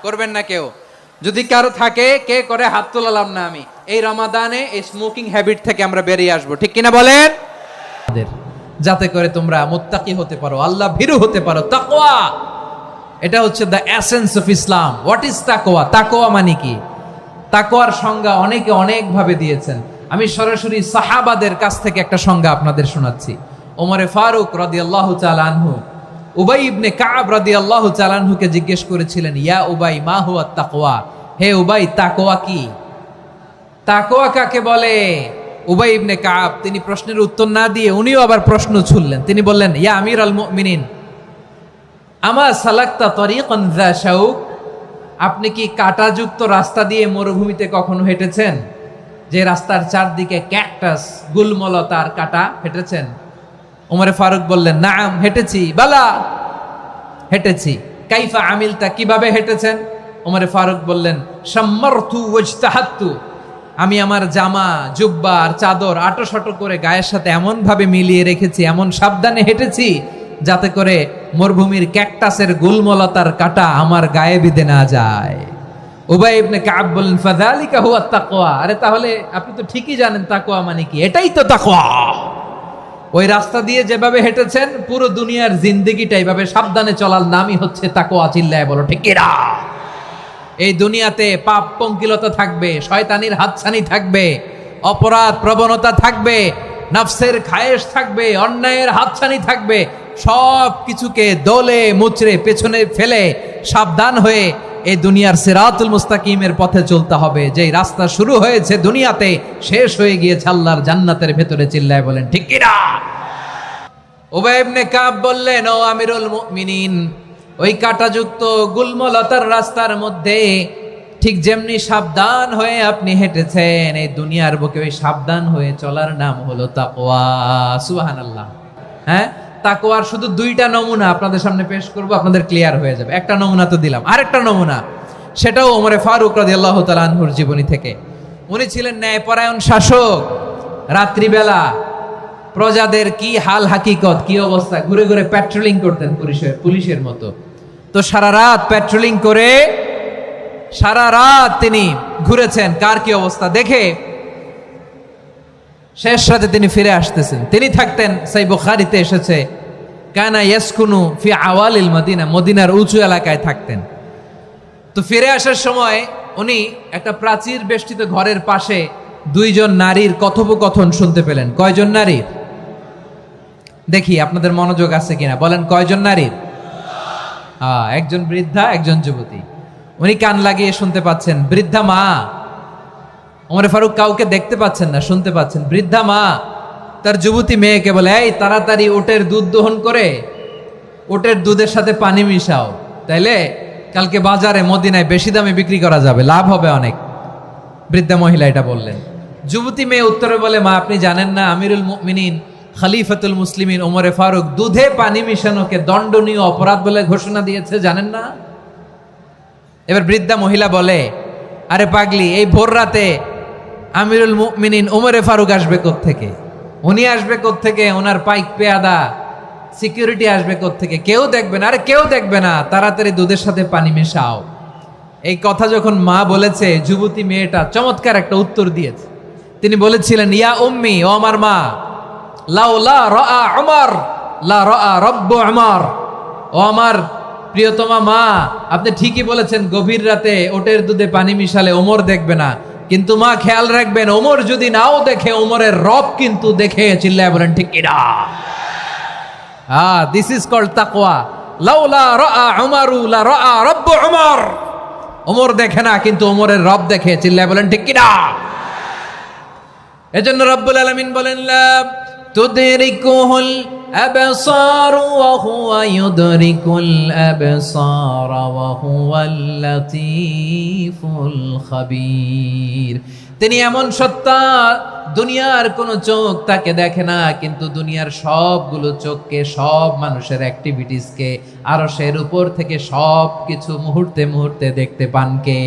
করবেন না কেউ? যদি কারো থাকে, কে করে হাত তোলালাম না আমি। এই রমাদানে এই স্মোকিং হ্যাবিট থেকে আমরা বেরিয়ে আসবো, ঠিক কিনা বলেন? যাতে করে তোমরা মুত্তাকি হতে পারো, আল্লাহ ভীরু হতে পারো। তাকওয়া, এটা হচ্ছে the essence of Islam. What is তাকওয়া? তাকওয়া মানে কি? তাকওয়ার সংজ্ঞা অনেকে অনেক ভাবে দিয়েছেন। আমি সরাসরি সাহাবাদের কাছ থেকে একটা সংজ্ঞা আপনাদের শোনাচ্ছি। ওমরে ফারুক রাদিয়াল্লাহু তাআলা আনহু উবাই ইবনে কাব রাদিয়াল্লাহু তাআলা আনহুকে জিজ্ঞেস করেছিলেন, ইয়া উবাই মা হুয়া তাকওয়া? হে উবাই, তাকওয়া কি? তাকওয়া কাকে বলে? উবাই ইবনে কাব তিনি প্রশ্নের উত্তর না দিয়ে উনিও আবার প্রশ্ন ছুড়লেন। তিনি বললেন, ইয়া আমিরাল মুমিনিন, আমা সালাকতা তরিকান যা শাউক? আপনি কি কাঁটাযুক্ত রাস্তা দিয়ে মরুভূমিতে কখনো হেঁটেছেন? যে রাস্তার চারদিকে ক্যাকটাস, গুলমলতার কাঁটা, হেঁটেছেন? ওমরে ফারুক বললেন, নাম, হেঁটেছি। বালা, হেঁটেছি। কাইফা আমিলতা, কিভাবে হেঁটেছেন? ওমরে ফারুক বললেন, শাম্মারতু ওয়াজতাহাত্তু, আমি আমার জামা, জুব্বা আর চাদর আটোসাটো করে গায়ের সাথে এমন ভাবে মিলিয়ে রেখেছি, এমন সাবধানে হেঁটেছি যাতে করে মরুভূমির ক্যাকটাসের গুলমলতার কাঁটা আমার গায়ে বিঁধে না যায়। উবাই ইবনে কাব বললেন, ফাযালিকা হুয়া তাকওয়া। আরে তাহলে আপনি তো ঠিকই জানেন তাকওয়া মানে কি। এটাই তো তাকওয়া। ওই রাস্তা দিয়ে যেভাবে হেঁটেছেন, পুরো দুনিয়ার জিন্দেগিটা এইভাবে সাবধানে চলার নামই হচ্ছে তাকওয়া। চিল্লায় বলো ঠিক কি না? এই দুনিয়াতে পাপ পঙ্কিলতা থাকবে, শয়তানির হাতছানি থাকবে, অপরাধ প্রবণতা থাকবে, নফসের খায়েশ থাকবে, অন্যায়ের হাতছানি থাকবে। সব কিছুকে দলে মুচড়ে পেছনে ফেলে সাবধান হয়ে এই দুনিয়ার সিরাতুল মুস্তাকিমের পথে চলতে হবে। যেই রাস্তা শুরু হয়েছে দুনিয়াতে, শেষ হয়ে গিয়েছে আল্লাহর জান্নাতের ভেতরে। চিল্লায় বলেন ঠিক কি না? উবাই ইবনে কাব বললেন, ও আমিরুল মুমিনিন, ওই কাঁটাযুক্ত গুলমলতার রাস্তার মধ্যে ঠিক যেমনি সাবধান হয়ে আপনি হেঁটেছেন, এই দুনিয়ার বুকে ওই সাবধান হয়ে চলার নাম হলো তাকওয়া। সুবহানাল্লাহ। হ্যাঁ, তাকওয়ার শুধু 2টা নমুনা আপনাদের সামনে পেশ করব, আপনাদের ক্লিয়ার হয়ে যাবে। একটা নমুনা তো দিলাম, আরেকটা নমুনা, সেটাও ওমরে ফারুক রাদিয়াল্লাহু তাআলা আনহুর জীবনী থেকে। উনি ছিলেন ন্যায়পরায়ণ শাসক। রাত্রিবেলা প্রজাদের কি হাল হাকিকত, কি অবস্থা, ঘুরে ঘুরে প্যাট্রোলিং করতেন পুলিশের মতো। তো সারা রাত প্যাট্রোলিং করে সারা রাত তিনি ঘুরেছেন কার কি অবস্থা দেখে। শেষ রাতে তিনি ফিরে আসতেছেন। তিনি থাকতেন, সেই বুখারীতে এসেছে, কানা ইয়াসকুনু ফি আওয়ালিল মদিনা, মদিনার উঁচু এলাকায় থাকতেন। তো ফিরে আসার সময় উনি একটা প্রাচীর বেষ্টিত ঘরের পাশে 2জন নারীর কথোপকথন শুনতে পেলেন। কয়জন নারীর? দেখি আপনাদের মনোযোগ আছে কিনা, বলেন কয়জন নারীর? একজন বৃদ্ধা, একজন যুবতী, উনি কান লাগিয়ে শুনতে পাচ্ছেন। বৃদ্ধা মা, ওমর ফারুক কাউকে দেখতে পাচ্ছেন না, শুনতে পাচ্ছেন। বৃদ্ধা মা তার যুবতী মেয়েকে বলে, এই তাড়াতাড়ি উটের দুধ দহন করে উটের দুধের সাথে পানি মিশাও, তাইলে কালকে বাজারে মদিনায় বেশি দামে বিক্রি করা যাবে, লাভ হবে অনেক। বৃদ্ধা মহিলা এটা বললেন। যুবতী মেয়ে উত্তরে বলে, মা আপনি জানেন না আমিরুল মুমিনিন খলিফাতুল মুসলিমিন ওমরে ফারুক দুধে পানি মিশানোকে দণ্ডনীয় অপরাধ বলে ঘোষণা দিয়েছে, জানেন না? এবার বৃদ্ধা মহিলা বলে, আরে পাগলি, এই ভোর রাতে আমিরুল মুমিনিন ওমরে ফারুক আসবে কোত্থেকে? উনি আসবে কোত্থেকে? ওনার পাইক পেয়াদা সিকিউরিটি আসবে কোত্থেকে? কেউ দেখবে না। আরে কেউ দেখবে না, তাড়াতাড়ি দুধের সাথে পানি মেশাও। এই কথা যখন মা বলেছে, যুবতী মেয়েটা চমৎকার একটা উত্তর দিয়েছে। তিনি বলেছিলেন, ইয়া উম্মি, ও আমার মা, লাউলা রাআ উমর লা রাআ রব্বু উমর। ও আমার প্রিয়তমা মা, আপনি ঠিকই বলেছেন, গভীর রাতে ওটের দুধে পানি মিশালে ওমর দেখবে না, কিন্তু মা খেয়াল রাখবেন, ওমর যদি নাও দেখে, ওমরের রব কিন্তু দেখে। চিল্লায় বলেন ঠিক কিনা? দিস ইজ কল্ড তাকওয়া। লাউলা রাআ উমরু লা রাআ রব্বু উমর। ওমর দেখে না, কিন্তু ওমরের রব দেখে। চিল্লায় বলেন ঠিক কিনা? এজন্য রব্বুল আলামিন বলেন, লা তুদরিকুহুল আবসার ওয়া হুয়া ইউদরিকুল আবসার ওয়া হুয়াল লাতীফুল খাবীর। তিনি এমন সত্তা, দুনিয়ার কোন চোখ তাকে দেখে না, কিন্তু দুনিয়ার সবগুলো চোখকে, সব মানুষের অ্যাক্টিভিটিসকে আরশের উপর থেকে সব কিছু মুহূর্তে মুহূর্তে দেখতে পান কে?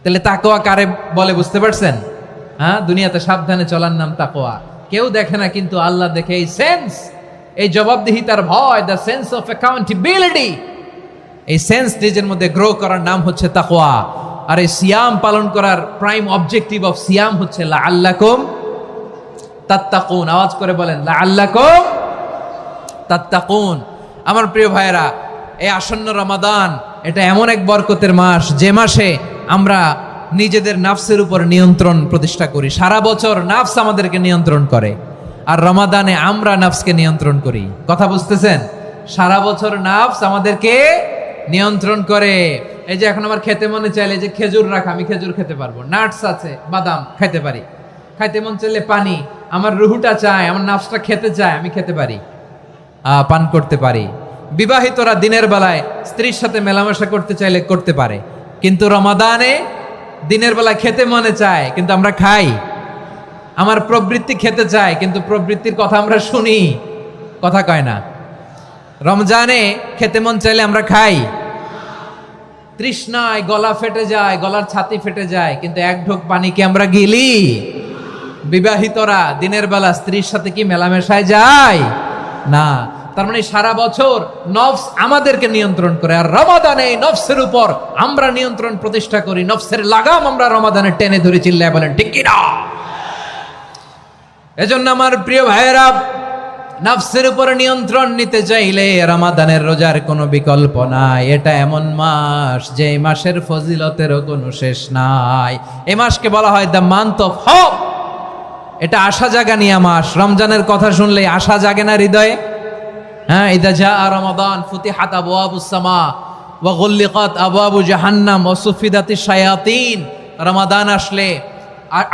তাহলে তাকওয়া কারে বলে বুঝতে পারছেন? দুনিয়াতে সাবধানে চলার নাম তাকওয়া। কেউ দেখে না, কিন্তু আল্লাহ দেখে। এই সেন্স, এই জবাবদিহিতার ভয়, দ্য সেন্স অফ অ্যাকাউন্টেবিলিটি, এই সেন্স নিজের মধ্যে গ্রো করার নাম হচ্ছে তাকওয়া। আর এই সিয়াম পালন করার প্রাইম অবজেক্টিভ অফ সিয়াম হচ্ছে লাআল্লাকুম তাত্তাকুন। আওয়াজ করে বলেন, লাআল্লাকুম তাত্তাকুন। আমার প্রিয় ভাইয়েরা, এই আসন্ন রমাদান, এটা এমন এক বরকতের মাস, যে মাসে আমরা নিজেদের নাফসের উপর নিয়ন্ত্রণ প্রতিষ্ঠা করি। সারা বছর নাফস আমাদেরকে নিয়ন্ত্রণ করে, আর রমাদানে আমরা নাফসকে নিয়ন্ত্রণ করি। কথা বুঝতেছেন? সারা বছর নাফস আমাদেরকে নিয়ন্ত্রণ করে। এই যে এখন আমার খেতে মনে চাইলে, যে খেজুর রাখা, আমি খেজুর খেতে পারবো, নাটস আছে, বাদাম খেতে পারি। খাইতে মন চাইলে পানি, আমার রুহুটা চায়, আমার নাফসটা খেতে চায়, আমি খেতে পারি, পান করতে পারি। বিবাহিতরা দিনের বেলায় স্ত্রীর সাথে মেলামেশা করতে চাইলে করতে পারে, কিন্তু রমাদানে দিনের বেলায় খেতে মনে চায়, কিন্তু আমরা খাই। আমার প্রবৃত্তি খেতে চায়, কিন্তু প্রবৃত্তির কথা আমরা শুনি, কথা কয় না। রমজানে খেতে মন চাইলে আমরা খাই, তৃষ্ণায় গলা ফেটে যায়, গলার ছাতি ফেটে যায়, কিন্তু এক ঢোক পানি কি আমরা গিলি? বিবাহিতরা দিনের বেলা স্ত্রীর সাথে কি মেলামেশায় যায়? না। তার মানে সারা বছর নফস আমাদেরকে নিয়ন্ত্রণ করে, আর রমাদানে নফসের উপর আমরা নিয়ন্ত্রণ প্রতিষ্ঠা করি। নফসের লাগাম আমরা রমাদানে টেনে ধরে। চিল্লায় বলেন ঠিক কিনা? এজন্য আমার প্রিয় ভাইয়েরা, নফসের উপর নিয়ন্ত্রণ নিতে চাইলে রমাদানের রোজার কোনো বিকল্প নাই। এটা এমন মাস, যে মাসের ফজিলতেরও কোনো শেষ নাই। এই মাসকে বলা হয় দ্য মান্থ অফ হোপ। এটা আশা জাগানিয়া মাস। রমজানের কথা শুনলে আশা জাগে না হৃদয়ে? ইদা জাআ রমাদান ফুতিহাত আবওয়াবুস সামা ওয়া গুল্লিকাত আবওয়াবু জাহান্নাম ওয়া সুফিদাতিশ শায়াতিন। রমাদান আসলে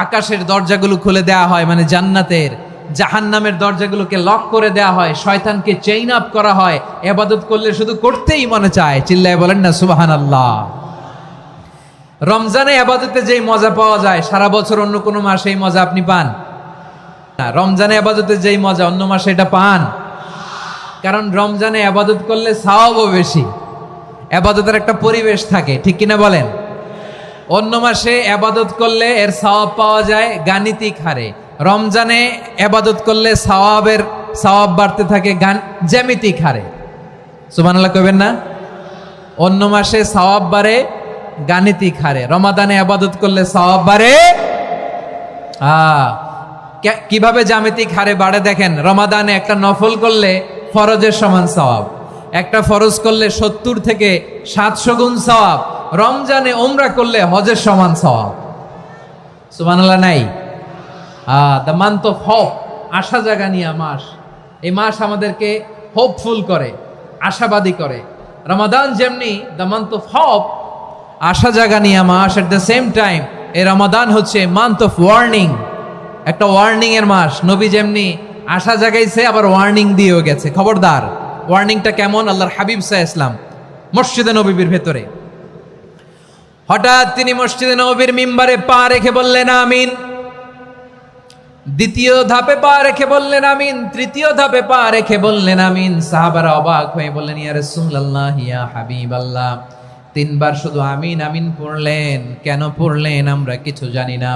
আকাশের দরজাগুলো খুলে দেয়া হয়, মানে জান্নাতের। জাহান্নামের দরজাগুলোকে লক করে দেয়া হয়, শয়তানকে চেইন আপ করা হয়। ইবাদত করলে শুধু করতেই মনে চায়। চিল্লায় বলেন না সুবহানাল্লাহ। রমজানে ইবাদতে যেই মজা পাওয়া যায়, সারা বছর অন্য কোনো মাসে এই মজা আপনি পান না। রমজানে ইবাদতে যেই মজা, অন্য মাসে এটা পান? কারণ রমজানে ইবাদত করলে সওয়াবও বেশি, ইবাদতের একটা পরিবেশ থাকে, ঠিক কিনা বলেন? অন্য মাসে ইবাদত করলে এর সওয়াব পাওয়া যায় গাণিতিক হারে, রমজানে ইবাদত করলে সওয়াব বাড়তে থাকে জ্যামিতিক হারে। সুবহানাল্লাহ কইবেন না? অন্য মাসে সওয়াব বাড়ে গাণিতিক হারে, রমাদানে ইবাদত করলে সওয়াব বাড়ে কিভাবে জ্যামিতিক হারে বাড়ে দেখেন। রমাদানে একটা নফল করলে ফরজের সমান সওয়াব, একটা ফরজ করলে 70 থেকে 700 গুণ সওয়াব। রমজানে উমরা করলে হজের সমান সওয়াব। সুবহানাল্লাহ নাই? দ্য মান্থ অফ হোপ, আশা জাগানিয়া মাস। এই মাস আমাদেরকে হোপফুল করে, আশাবাদী করে। রমাদান যেমনি দ্য মান্থ অফ হোপ, আশা জাগানিয়া মাস, এট দ্য সেম টাইম এই রমাদান হচ্ছে মান্থ অফ ওয়ার্নিং, একটা ওয়ার্নিং এর মাস। নবী যেমনি আশা জাগাইছে আবার ওয়ার্নিং দিয়েও গেছে, খবরদার। ওয়ার্নিংটা কেমন? আল্লাহর হাবিব সাল্লাল্লাহু আলাইহি ওয়াসাল্লাম মসজিদে নববীর ভেতরে, হঠাৎ তিনি মসজিদে নববীর মিম্বারে পা রেখে বললেন আমিন। দ্বিতীয় ধাপে পা রেখে বললেন আমিন, তৃতীয় ধাপে পা রেখে বললেন আমিন। সাহাবারা অবাক হয়ে বললেন, ইয়া রাসূলুল্লাহ, ইয়া হাবিবাল্লাহ, তিনবার শুধু আমিন আমিন পড়লেন, কেন পড়লেন আমরা কিছু জানি না,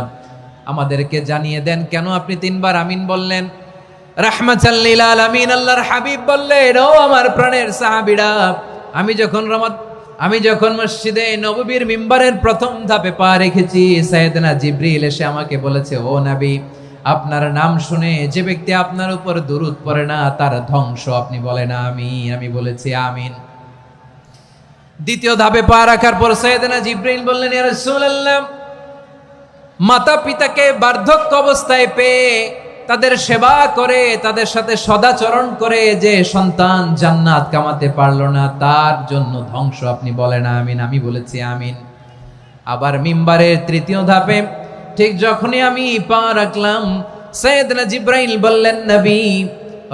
আমাদেরকে জানিয়ে দেন কেন আপনি তিনবার আমিন বললেন। রাহমাতাল লিল আলামিন আল্লাহর হাবিব বললেন, ও আমার প্রাণের সাহাবীরা, আমি যখন মসজিদে নববীর মিম্বারের প্রথম ধাপে পা রেখেছি, সাইয়েদনা জিবরিল এসে আমাকে বলেছে, ও নবী, আপনার নাম শুনে যে ব্যক্তি আপনার উপর দুরূদ পড়ে না তার ধ্বংস। আপনি বলেন আমিন। আমি বলেছি আমিন। দ্বিতীয় ধাপে পা রাখার পর সাইয়েদনা জিবরিল বললেন, ইয়া রাসূলুল্লাহ, মাতা পিতাকে বার্ধক্য অবস্থায় পেয়ে তাদের সেবা করে, তাদের সাথে সদাচরণ করে যে সন্তান জান্নাত কামাতে পারলো না তার জন্য ধ্বংস। আপনি বলেন আমিন। আমি বলেছি আমিন। আবার মিম্বারের তৃতীয় ধাপে ঠিক যখনই আমি পা রাখলাম, সাইয়েদনা জিবরাইল বললেন, নবী,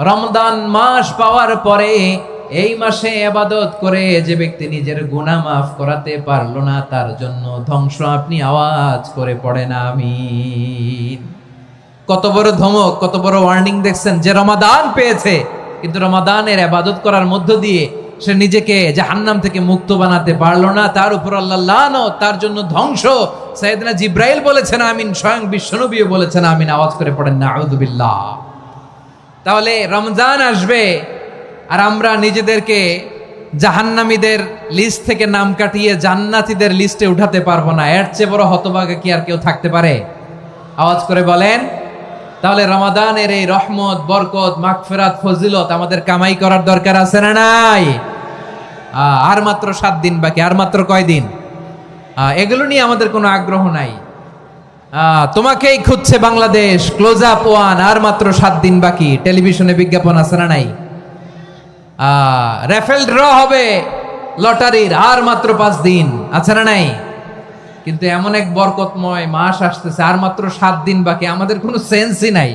রমজান মাস পাওয়ার পরে এই মাসে ইবাদত করে যে ব্যক্তি নিজের গুনাহ মাফ করাতে পারলো না তার জন্য ধ্বংস। আপনি আওয়াজ করে পড়েন আমিন। কত বড় ধমক, কত বড় ওয়ার্নিং দেখছেন, যে রমাদান পেয়েছে কিন্তু রমাদানের ইবাদত করার মধ্য দিয়ে সে নিজেকে জাহান্নাম থেকে মুক্ত বানাতে পারলো না, তার উপর আল্লাহ লানত, তার জন্য ধ্বংস। সাইয়েদনা জিবরাইল বলেছেন আমিন, স্বয়ং বিশ্বনবীও বলেছেন আমিন। আওয়াজ করে পড়েন নাউযু বিল্লাহ। তাহলে রমজান আসবে আর আমরা নিজেদেরকে জাহান্নামীদের লিস্ট থেকে নাম কাটিয়ে জান্নাতীদের লিস্টে উঠাতে পারবো না। এর চেয়ে বড় হতভাগা কি আর কেউ থাকতে পারে? আওয়াজ করে বলেন। তাহলে রমাদানের এই রহমত, বরকত, মাগফিরাত, ফজিলত আমাদের কামাই করার দরকার আছে না নাই? আর মাত্র 7 দিন বাকি। আর মাত্র কয় দিন? এগুলো নিয়ে আমাদের কোনো আগ্রহ নাই। তোমাকেই খুঁজছে বাংলাদেশ, ক্লোজ আপ ওয়ান, আর মাত্র 7 দিন বাকি। টেলিভিশনে বিজ্ঞাপন আছে না নাই? রেফেল ড্র হবে লটারির, আর মাত্র 5 দিন, আছে না নাই? কিন্তু এমন এক বরকতময় মাস আসতেছে, আর মাত্র 7 দিন বাকি। আমাদের কোনো সেন্সই নাই,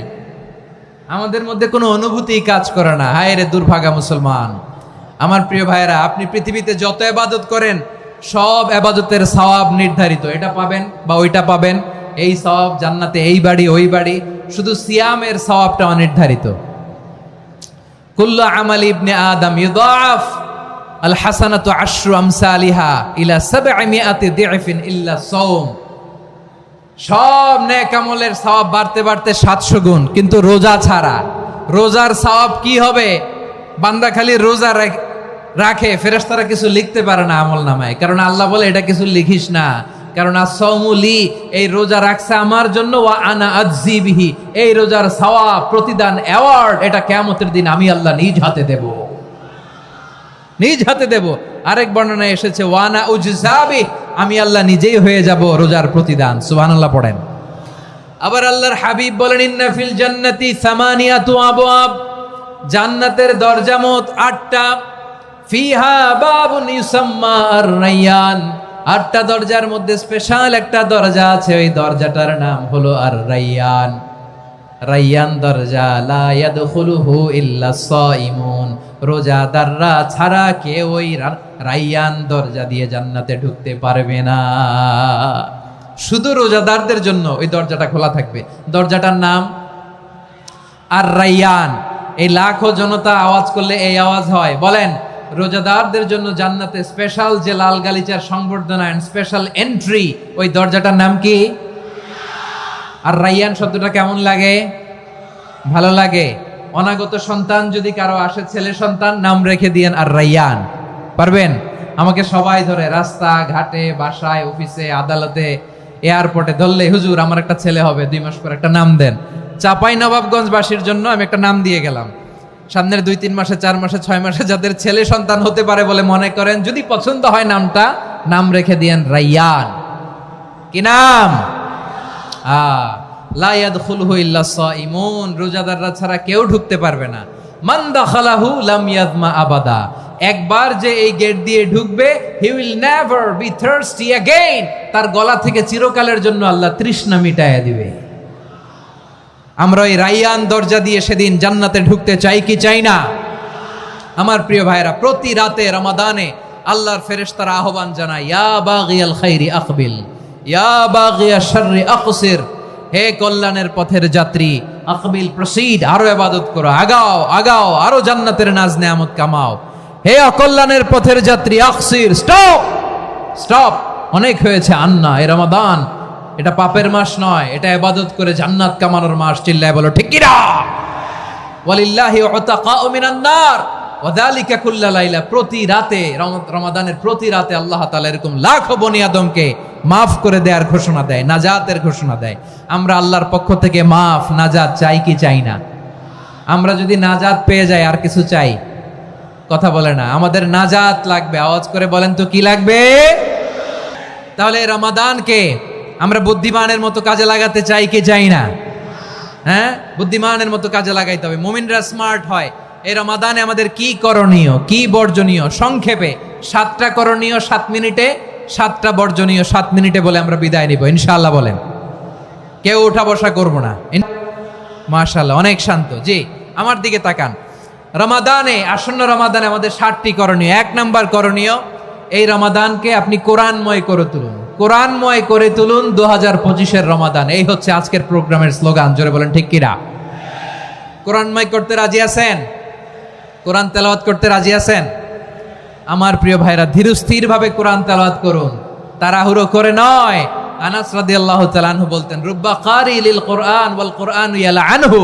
আমাদের মধ্যে কোনো অনুভূতি কাজ করে না। হায় রে দুর্ভাগা মুসলমান। আমার প্রিয় ভাইয়েরা, আপনি পৃথিবীতে যত ইবাদত করেন সব ইবাদতের সওয়াব নির্ধারিত। এটা পাবেন বা ওইটা পাবেন, এই সওয়াব জান্নাতে, এই বাড়ি ওই বাড়ি। শুধু সিয়ামের সওয়াবটা অনির্ধারিত। কুল্লু আমালি ইবনে আদম ইউদাফ আল হাসানাতু আশরু আমসালিহা ইলা 700 দি'ফিন ইল্লা সাওম। সব নেক আমলের সওয়াব বাড়তে বাড়তে 700 গুণ, কিন্তু রোজা ছাড়া। রোজার সওয়াব কি হবে? বান্দা খালি রোজা রাখে, ফেরেশতারা কিছু লিখতে পারে না আমলনামায়, কারণ আল্লাহ বলে এটা কিছু লিখিস না, কারণ as-সাওমু লি, এই রোজা রাখছে আমার জন্য, ওয়া আনা আজজি বিহি, এই রোজার সওয়াব, প্রতিদান, অ্যাওয়ার্ড এটা কিয়ামতের দিন আমি আল্লাহ নিজ হাতে দেব, নিজ হাতে দেব। আরেক বর্ণনায় এসেছে ওয়ানা উজজাবি, আমি আল্লাহ নিজেই হয়ে যাব রোজার প্রতিদান। সুবহানাল্লাহ পড়েন। আবার আল্লাহর হাবিব বলেন, ইন্না ফিল জান্নাতি সামানিয়াতু আবওয়াব, জান্নাতের দরজা মোট 8টা। ফিহা বাবুন ইউসাম্মা আর-রায়্যান, 8টা দরজার মধ্যে স্পেশাল একটা দরজা আছে, ওই দরজাটার নাম হলো আর-রায়্যান। রায়্যান দরজা, লা ইয়াদখুলুহু ইল্লা সাইমুন, রোজাদাররা ছাড়া কেউ ওই রায়্যান দরজা দিয়ে জান্নাতে ঢুকতে পারবে না। শুধু রোজাদারদের জন্য ওই দরজাটা খোলা থাকবে। দরজাটার নাম আর-রায়্যান। এই লাখো জনতা আওয়াজ করলে এই আওয়াজ হয়। বলেন, রোজাদারদের জন্য জান্নাতে স্পেশাল যে লাল গালিচার সংবর্ধনা এন্ড স্পেশাল এন্ট্রি, ওই দরজাটার নাম কি? আর-রায়্যান শব্দটা কেমন লাগে? ভালো লাগে। অনাগত সন্তান যদি কারো আসে, ছেলে সন্তান, নাম রেখে দিয়েন আর-রায়্যান। পারবেন? আমাকে সবাই ধরে রাস্তা ঘাটে, বাসায়, অফিসে, আদালতে, এয়ারপোর্টে ধরলে, হুজুর আমার একটা ছেলে হবে 2 মাস পর, একটা নাম দেন। চাপাই নবাবগঞ্জবাসীর জন্য আমি একটা নাম দিয়ে গেলাম। সামনের 2-3 মাসে, 4 মাসে, 6 মাসে যাদের ছেলে সন্তান হতে পারে বলে মনে করেন, যদি পছন্দ হয় নামটা, নাম রেখে দিয়েন রায়্যান। কি নাম? লা ইয়াদখুলুহু ইল্লা সাইমুন, রোজাদাররা ছাড়া কেউ ঢুকতে পারবে না। মান দাখালাহু লাম ইয়াযমা আবাদা, একবার যে এই গেট দিয়ে ঢুকবে, he will never be thirsty again, তার গলা থেকে চিরকালের জন্য আল্লাহ তৃষ্ণা মিটাইয়া দিবে। আমরা ওই রাইয়ান দরজা দিয়ে সেদিন জান্নাতে ঢুকতে চাই কি চাই না? আমার প্রিয় ভাইরা, প্রতি রাতে রমাদানে আল্লাহর ফেরেশতারা আহ্বান জানায়, ইয়া বাগিয়াল খাইরি আকবিল, ইয়া বাগিয়াশ শাররি আকসির, হে কল্যাণের পথের যাত্রী, আকবিল প্রসিড, আরো ইবাদত করো, আগাও আগাও, আরো জান্নাতের নাজ নেয়ামত কামাও। হে অকল্যাণের পথের যাত্রী, আকসির, স্টপ স্টপ, অনেক হয়েছে। আন্না, এ রমাদান এটা পাপের মাস নয়, এটা ইবাদত করে জান্নাত কামানোর মাস। চিল্লায় বলো ঠিক কিনা? ওয়ালিল্লাহি উতাকাউ মিনান নার ওয়া যালিকা কুল্লা লাইলা। প্রতি রাতে, রমাদানের প্রতি রাতে আল্লাহ তাআলা এরকম লাখো বনি আদমকে মাফ করে দেওয়ার ঘোষণা দেয়, নাজাতের ঘোষণা দেয়। আমরা আল্লাহর পক্ষ থেকে মাফ, নাজাত চাই কি চাই না? আমরা যদি নাজাত পেয়ে যাই আর কিছু চাই? কথা বলে না। আমাদের নাজাত লাগবে। আওয়াজ করে বলেন তো কি লাগবে? তাহলে রমাদানকে আমরা বুদ্ধিমানের মতো কাজে লাগাতে চাই কি চাই না? হ্যাঁ, বুদ্ধিমানের মতো কাজে লাগাইতে হবে। মুমিনরা স্মার্ট হয়। এই রমাদানে আমাদের কি করণীয়, কি বর্জনীয়? সংক্ষেপে 7টা করণীয় 7 মিনিটে, 7টা বর্জনীয় 7 মিনিটে বলে আমরা বিদায় নিব ইনশাআল্লাহ। বলেন, কেউ উঠা বসা করব না। মাশাআল্লাহ, অনেক শান্ত। জি, আমার দিকে তাকান। রমাদানে, আসন্ন রমাদানে আমাদের 7টি করণীয়। 1 নাম্বার করণীয়, এই রমাদানকে আপনি কোরআনময় করে তুলুন। কোরআনময় করে তুলুন 2025-এর রমাদান। এই হচ্ছে আজকের প্রোগ্রামের স্লোগান। জোরে বলেন ঠিক কিনা? কোরআনময় করতে রাজি আছেন? কোরআন তেলাওয়াত করতে রাজি আছেন? আমার প্রিয় ভাইরা, ধীরস্থির ভাবে কোরআন তেলাওয়াত করুন, তাড়াহুড়ো করে নয়। আনাস রাদিয়াল্লাহু তাআলা আনহু বলতেন, রুব্বা কারি লিল কোরআন ওয়াল কোরআন ইয়ালআনহু।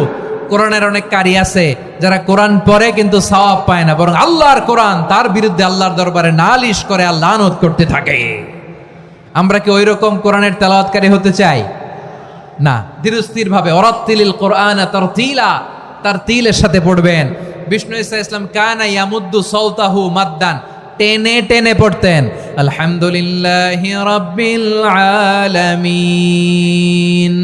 কোরআনের অনেক কারি আছে যারা কোরআন পড়ে কিন্তু সওয়াব পায় না, বরং আল্লাহর কোরআন তার বিরুদ্ধে আল্লাহর দরবারে নালিশ করে আর লানত করতে থাকে। আমরা কি ওইরকম কোরআনের তেলাওয়াতকারী হতে চাই? না। ধীরস্থির ভাবে, ওয়ারাত্তিলিল কোরআন তারতিলা, তার তিলের সাথে পড়বেন। বিষ্ণু ঈসা ইসলাম কানা ইয়ামুদ্দু সাওতাহু মাদ্দান, টেনে টেনে পড়তেন। আলহামদুলিল্লাহি রাব্বিল আলামিন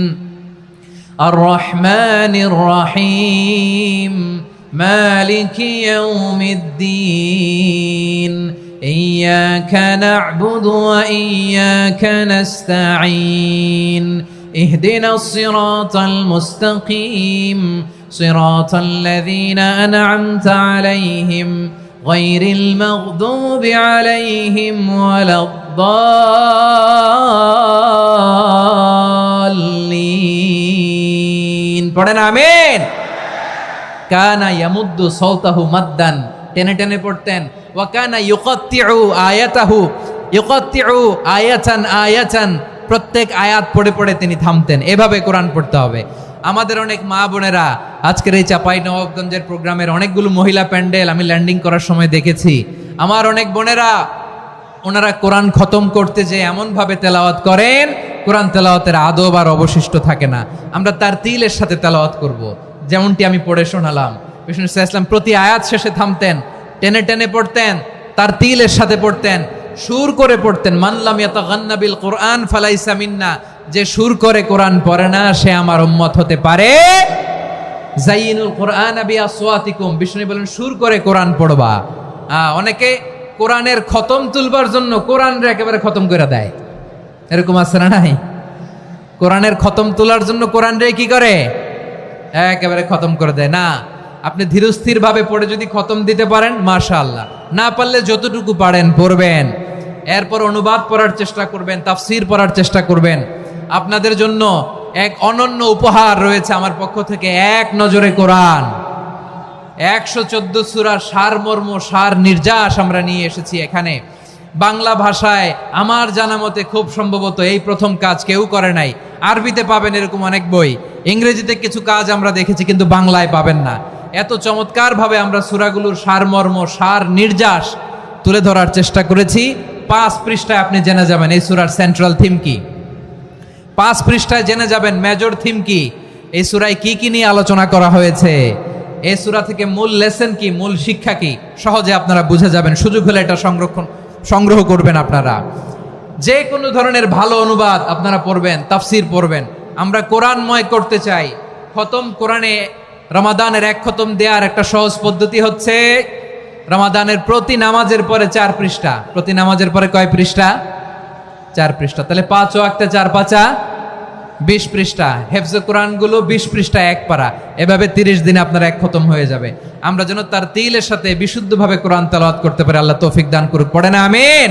আর রহমানির রহিম মালিকি ইয়াউমিদ্দিন ইয়্যাকা না'বুদু ওয়া ইয়্যাকা নাস্তাঈন ইহদিনাস সিরাতাল মুস্তাকিম صراط الذين أنعمت عليهم غير المغضوب عليهم ولا الضالين। পড়েন আমিন। কানা ইয়ামুদ্দু সাওতাহু মাদ্দান, টেনে টেনে পড়তেন। ওয়া কানা ইউকাত্তিউ আয়াতাহু, ইউকাত্তিউ আয়াতান আয়াতান, প্রত্যেক আয়াত পড়ে পড়ে তিনি থামতেন। এভাবে কোরআন পড়তে হবে। আমাদের অনেক মা বোনেরা আজকের এই চাঁপাইনবাবগঞ্জের প্রোগ্রামের অনেকগুলো মহিলা প্যান্ডেল আমি ল্যান্ডিং করার সময় দেখেছি। আমার অনেক বোনেরা, ওনারা কোরআন খতম করতে যে এমন ভাবে তেলাওয়াত করেন, কোরআন তেলাওয়াতের আদব আর অবশিষ্ট থাকে না। আমরা তার তিলের সাথে তেলাওয়াত করব, যেমনটি আমি পড়ে শোনালাম। বিষ্ণু ইসলাম প্রতি আয়াত শেষে থামতেন, টেনে টেনে পড়তেন, তার তিলের সাথে পড়তেন, সুর করে পড়তেন। মানলাম ইয়াতাগান্না বিল কোরআন ফালাইসা মিন্না, যে সুর করে কোরআন পড়ে না সে আমার উম্মত হতে পারে। জাইনুল কোরআন বিআসওয়াতিকুম, বিষ্ণু বলেন সুর করে কোরআন পড়বা। অনেকে কোরআনের খতম তুলবার জন্য কোরআনরে একেবারে খতম করে দেয়, এরকম আছে না নাই? কোরআনের খতম তোলার জন্য কোরআনরে কি করে? একেবারে খতম করে দেয়। না, আপনি ধীরস্থির ভাবে পড়ে যদি খতম দিতে পারেন মাশাআল্লাহ, না পারলে যতটুকু পারেন পড়বেন। এরপর অনুবাদ পড়ার চেষ্টা করবেন, তাফসীর পড়ার চেষ্টা করবেন। আপনাদের জন্য এক অনন্য উপহার রয়েছে আমার পক্ষ থেকে, এক নজরে কোরআন। 114 সূরার সারমর্ম, সার নির্যাস আমরা নিয়ে এসেছি এখানে। বাংলা ভাষায় আমার জানা মতে খুব সম্ভবত এই প্রথম কাজ কেউ করে নাই। আরবিতে পাবেন এরকম অনেক বই, ইংরেজিতে কিছু কাজ আমরা দেখেছি, কিন্তু বাংলায় পাবেন না। এত চমৎকার ভাবে আমরা সূরাগুলোর সারমর্ম, সার নির্যাস তুলে ধরার চেষ্টা করেছি। 5 পৃষ্ঠায় আপনি জেনে যাবেন এই সূরার সেন্ট্রাল থিম কি। 5 পৃষ্ঠায় জেনে যাবেন মেজর থিম কি, এই সূরায় কি কি নিয়ে আলোচনা করা হয়েছে, এই সূরা থেকে মূল লেসন কি, মূল শিক্ষা কি, সহজে আপনারা বুঝে যাবেন। সুযোগ হলে এটা সংগ্রহ করবেন। আপনারা যে কোনো ধরনের ভালো অনুবাদ আপনারা পড়বেন, তাফসীর পড়বেন। আমরা কোরআনময় করতে চাই। খতম কোরআনে রমাদানের 1 খতম দেওয়ার একটা সহজ পদ্ধতি হচ্ছে রমাদানের প্রতি নামাজের পরে 4 পৃষ্ঠা, প্রতি নামাজের পরে কয় পৃষ্ঠা? 4 পৃষ্ঠা। তাহলে 5 ওয়াক্তে 4 পাঁচা 20 পৃষ্ঠা। হেফজে কোরআনগুলো 20 পৃষ্ঠা এক পারা, এভাবে 30 দিনে আপনার এক খতম হয়ে যাবে। আমরা যেন তার তিলের সাথে বিশুদ্ধভাবে কোরআন তেলাওয়াত করতে পারি, আল্লাহ তৌফিক দান করুক। পড়ে না আমিন।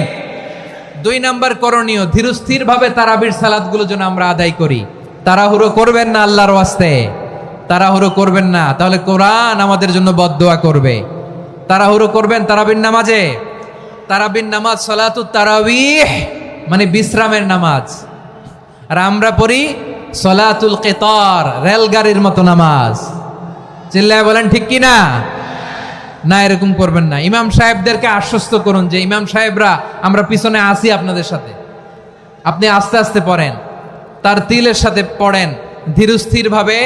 2 নাম্বার করণীয়, ধীরস্থির ভাবে তারাবির সালাতগুলো যেন আমরা আদায় করি। তাড়াহুড়ো করবেন না আল্লাহর ওয়াস্তে, তাড়াহুড়ো করবেন না, তাহলে কোরআন আমাদের জন্য বদদোয়া করবে। তাড়াহুড়ো করবেন তারাবির নামাজে। তারাবির নামাজ সালাতুত তারাবিহ মানে বিশ্রামের নামাজ, আর আমরা পড়ি সালাতুল কিতার, রেলগাড়ির মতো নামাজ। চিল্লায় বলেন ঠিক কি না? না, এরকম করবেন না। ইমাম সাহেবদেরকে আশ্বস্ত করুন যে ইমাম সাহেবরা আমরা পিছনে আসি আপনাদের সাথে, আপনি আস্তে আস্তে পড়েন, তার তিলের সাথে পড়েন, ধীরস্থির ভাবে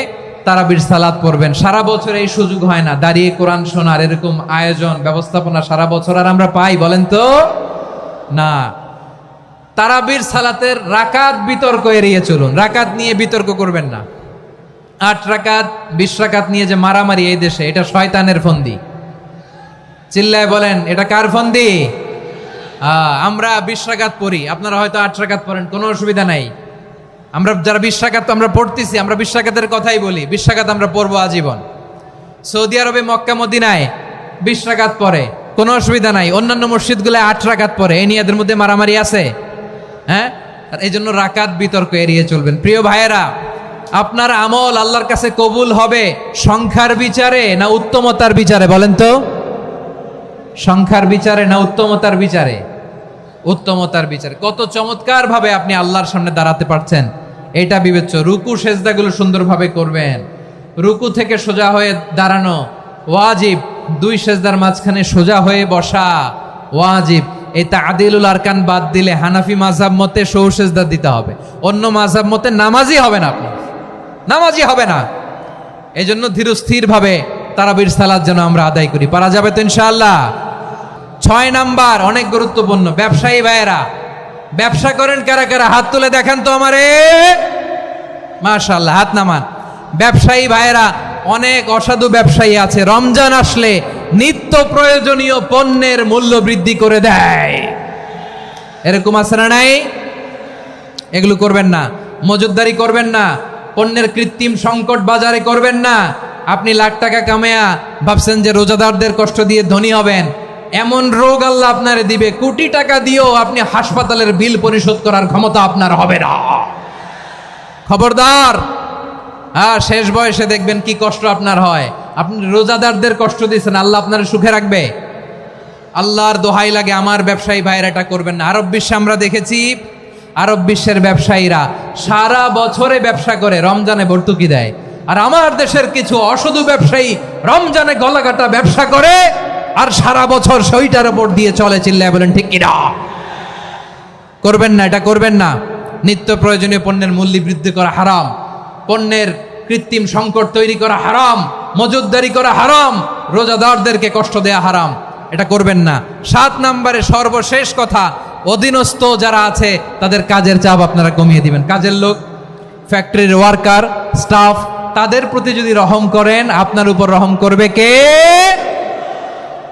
তারাবির সালাত পড়বেন। সারা বছর এই সুযোগ হয় না দাঁড়িয়ে কোরআন শোনার, এরকম আয়োজন ব্যবস্থাপনা সারা বছর আর আমরা পাই বলেন তো? না। তারাবির সালাতের রাকাত বিতর্ক এড়িয়ে চলুন, রাকাত নিয়ে বিতর্ক করবেন না। 8 রাকাত 20 রাকাত নিয়ে যে মারামারি এই দেশে, এটা শয়তানের ফন্দি। চিল্লায় বলেন এটা কার ফন্দি? আমরা 20 রাকাত পড়ি, আপনারা হয়তো 8 রাকাত পড়েন, কোনো অসুবিধা নাই। আমরা যারা 20 রাকাত আমরা পড়তেছি, আমরা 20 রাকাতের কথাই বলি, 20 রাকাত আমরা পড়বো আজীবন। সৌদি আরবে মক্কা মদিনায় 20 রাকাত পড়ে, কোনো অসুবিধা নাই। অন্যান্য মসজিদগুলো 8 রাকাত পড়ে, এই নিয়ে এদের মধ্যে মারামারি আছে? হ্যাঁ, এই জন্য রাকাত বিতর্ক এড়িয়ে চলবেন। প্রিয় ভাইয়েরা, আপনার আমল আল্লাহর কাছে কবুল হবে সংখ্যার বিচারে না উত্তমতার বিচারে? বলেন তো, সংখ্যার বিচারে না উত্তমতার বিচারে? উত্তমতার বিচারে। কত চমৎকার ভাবে আপনি আল্লাহর সামনে দাঁড়াতে পারছেন এটা বিবেচ্য। রুকু সেজদাগুলো সুন্দরভাবে করবেন, রুকু থেকে সোজা হয়ে দাঁড়ানো ওয়াজিব, 2 সেজদার মাঝখানে সোজা হয়ে বসা ওয়াজিব। এই তাদিলুল আরকান বাদ দিলে হানাফি মাযহাব মতে সৌ সেজদা দিতে হবে, অন্য মাযহাব মতে নামাজই হবে না, আপনি নামাজই হবে না। এই জন্য ধীরস্থির ভাবে তারাবির সালাত যেন আমরা আদায় করি। পারা যাবে তো ইনশাআল্লাহ? 6 নাম্বার অনেক গুরুত্বপূর্ণ। ব্যবসায়ী ভাইয়েরা, ব্যবসা করেন কারা কারা? হাত তুলে দেখেন তো আমারে। মাশাআল্লাহ, হাত নামান। ব্যবসায়ী ভাইয়েরা, অনেক অসাধু ব্যবসায়ী আছে, রমজান আসলে নিত্য প্রয়োজনীয় পণ্যের মূল্য বৃদ্ধি করে দেয়। এরকম আছে না নাই? এগুলো করবেন না, মজুদদারি করবেন না, পণ্যের কৃত্রিম সংকট বাজারে করবেন না। আপনি লাখ টাকা কামায়া ভাবছেন যে রোজাদারদের কষ্ট দিয়ে ধনী হবেন, এমন রোগ আল্লাহ আপনারে দিবে, কোটি টাকা দিয়েও আপনি হাসপাতালের বিল পরিশোধ করার ক্ষমতা আপনার হবে না। খবরদার। শেষ বয়সে দেখবেন কি কষ্ট আপনার হয়। আপনি রোজাদারদের কষ্ট দিয়েছেন, আল্লাহ আপনার সুখে রাখবে? আল্লাহর দোহাই লাগে, আমার ব্যবসায়ী ভাইয়েরা এটা করবেন না। আরব বিশ্বে আমরা দেখেছি, আরব বিশ্বের ব্যবসায়ীরা সারা বছরে ব্যবসা করে, রমজানে ভর্তুকি দেয়। আর আমার দেশের কিছু অসাধু ব্যবসায়ী রমজানে গলাকাটা ব্যবসা করে আর সারা বছর সইটার উপর দিয়ে চলে। চিল্লায় বলেন ঠিক কিনা? করবেন না, এটা করবেন না। নিত্য প্রয়োজনীয় পণ্যের মূল্য বৃদ্ধি করা হারাম, পণ্যের কৃত্রিম সংকট তৈরি করা হারাম, মজুদদারি করা হারাম, রোজাদারদেরকে কষ্ট দেয়া হারাম, এটা করবেন না। 7 নম্বরে সর্বশেষ কথা, অধীনস্থ যারা আছে তাদের কাজের চাপ আপনারা কমিয়ে দিবেন। কাজের লোক, ফ্যাক্টরির ওয়ার্কার, স্টাফ, তাদের প্রতি যদি রহম করেন, আপনার উপর রহম করবে কে?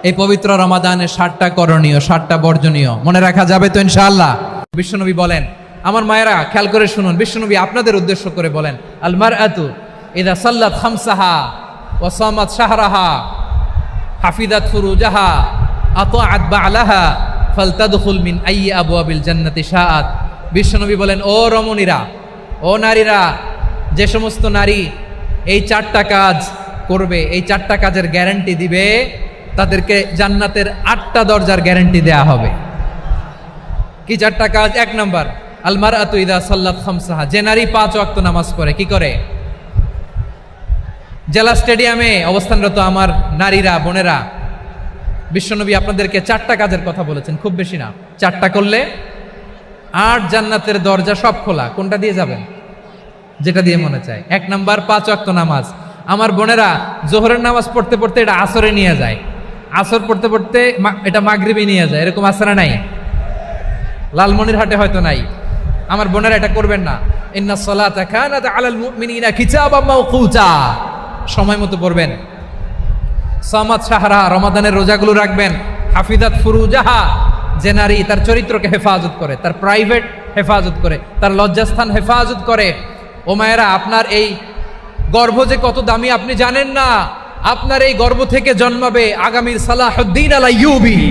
এই পবিত্র রমাদানে 7টা করণীয়, 7টা বর্জনীয় মনে রাখা যাবে তো ইনশাআল্লাহ? বিশ্বনবী বলেন, আমার মায়েরা খেয়াল করে শুনুন, বিশ্বনবী আপনাদের উদ্দেশ্য করে বলেন, আল মারআতু ইযা সাল্লাত খামসাহা ওয়া সামাত শাহরাহা হাফিজাত ফুরুজাহা আতাআত বা'লাহা ফালতাদখুল মিন আইয়ি আবওয়াবিল জান্নাতি শাআত। বিশ্বনবী বলেন, ও রমণীরা, ও নারীরা, যে সমস্ত নারী এই 4টা কাজ করবে, এই 4টা কাজের গ্যারান্টি দিবে, তাদেরকে জান্নাতের 8টা দরজার গ্যারান্টি দেয়া হবে। কি 4টা কাজ? 1 নাম্বার, আল মারআতু ইযা সাল্লাত খামসাহা, যে নারী 5 ওয়াক্ত নামাজ পড়ে। কি করে? জেলা স্টেডিয়ামে অবস্থানরত আমার নারীরা, বোনেরা, বিশ্বনবী আপনাদেরকে 4টা কাজের কথা বলেছেন, খুব বেশি না। 4টা করলে 8 জান্নাতের দরজা সব খোলা। কোনটা দিয়ে যাবেন? যেটা দিয়ে মনে চায়। 1 নাম্বার 5 ওয়াক্ত নামাজ। আমার বোনেরা জোহরের নামাজ পড়তে পড়তে এটা আসরে নিয়ে যায়, আসর পড়তে পড়তে এটা মাগরিবে নিয়ে যায়। এরকম আছে না নাই? লালমনিরহাটে হয়তো নাই। আমার বোনেরা এটা করবেন না। ইন্নাস সালাতা কানাত আলাল মুমিনিনা কিতাবাম মাওকুতা, সময় মতো পড়বেন। সামাত শাহরা, রমাদানের রোজাগুলো রাখবেন। হাফিজাত ফুরুজাহা, যে নারী তার চরিত্রকে হেফাজত করে, তার প্রাইভেট হেফাজত করে, তার লজ্জাস্থান হেফাজত করে। ও মায়েরা, আপনার এই গর্ভ যে কত দামি আপনি জানেন না। আপনার এই গর্ভ থেকে জন্মাবে আগামীর সালাহুদ্দিন আল আইয়ুবী।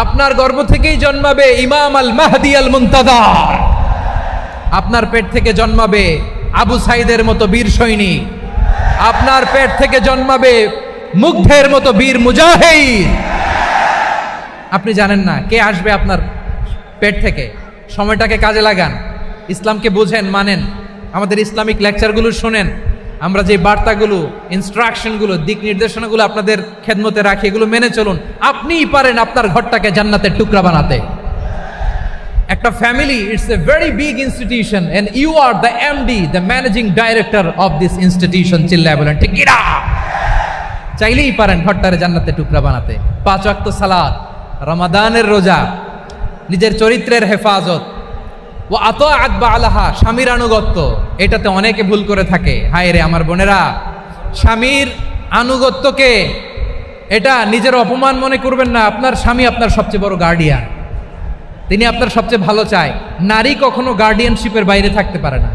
আপনার গর্ভ থেকেই জন্মাবে ইমাম আল মাহদি আল মুনতাজার। আপনার পেট থেকে জন্মাবে আবু সাইদের মতো বীর সৈনিক। আপনার পেট থেকে জন্মাবে মুগ্ধের মতো বীর মুজাহিদ। আপনি জানেন না কে আসবে আপনার পেট থেকে। সময়টাকে কাজে লাগান, ইসলামকে বুঝেন, মানেন, আমাদের ইসলামিক লেকচারগুলো শোনেন। আমরা যে বার্তাগুলো, ইনস্ট্রাকশনগুলো, দিক নির্দেশনাগুলো আপনাদের খেদমতে রাখি, এগুলো মেনে চলুন। আপনিই পারেন আপনার ঘরটাকে জান্নাতের টুকরা বানাতে। একটা family, it's a very big institution and you are the MD, the managing director of this institution. চিল্লায় বলেন ঠিক কিনা? চাইলেই পারেন ঘরটারে জান্নাতের টুকরা বানাতে। 5 ওয়াক্ত সালাত, রমাদানের রোজা, নিজের চরিত্রের হেফাজত, ও আতাআত বালাহা, স্বামীর আনুগত্য। এটাতে অনেকে ভুল করে থাকে। হায় রে আমার বোনেরা, স্বামীর আনুগত্যকে এটা নিজের অপমান মনে করবেন না। আপনার স্বামী আপনার সবচেয়ে বড় গার্ডিয়ান, তিনি আপনার সবচেয়ে ভালো চায়। নারী কখনো গার্ডিয়ানশিপের বাইরে থাকতে পারে না।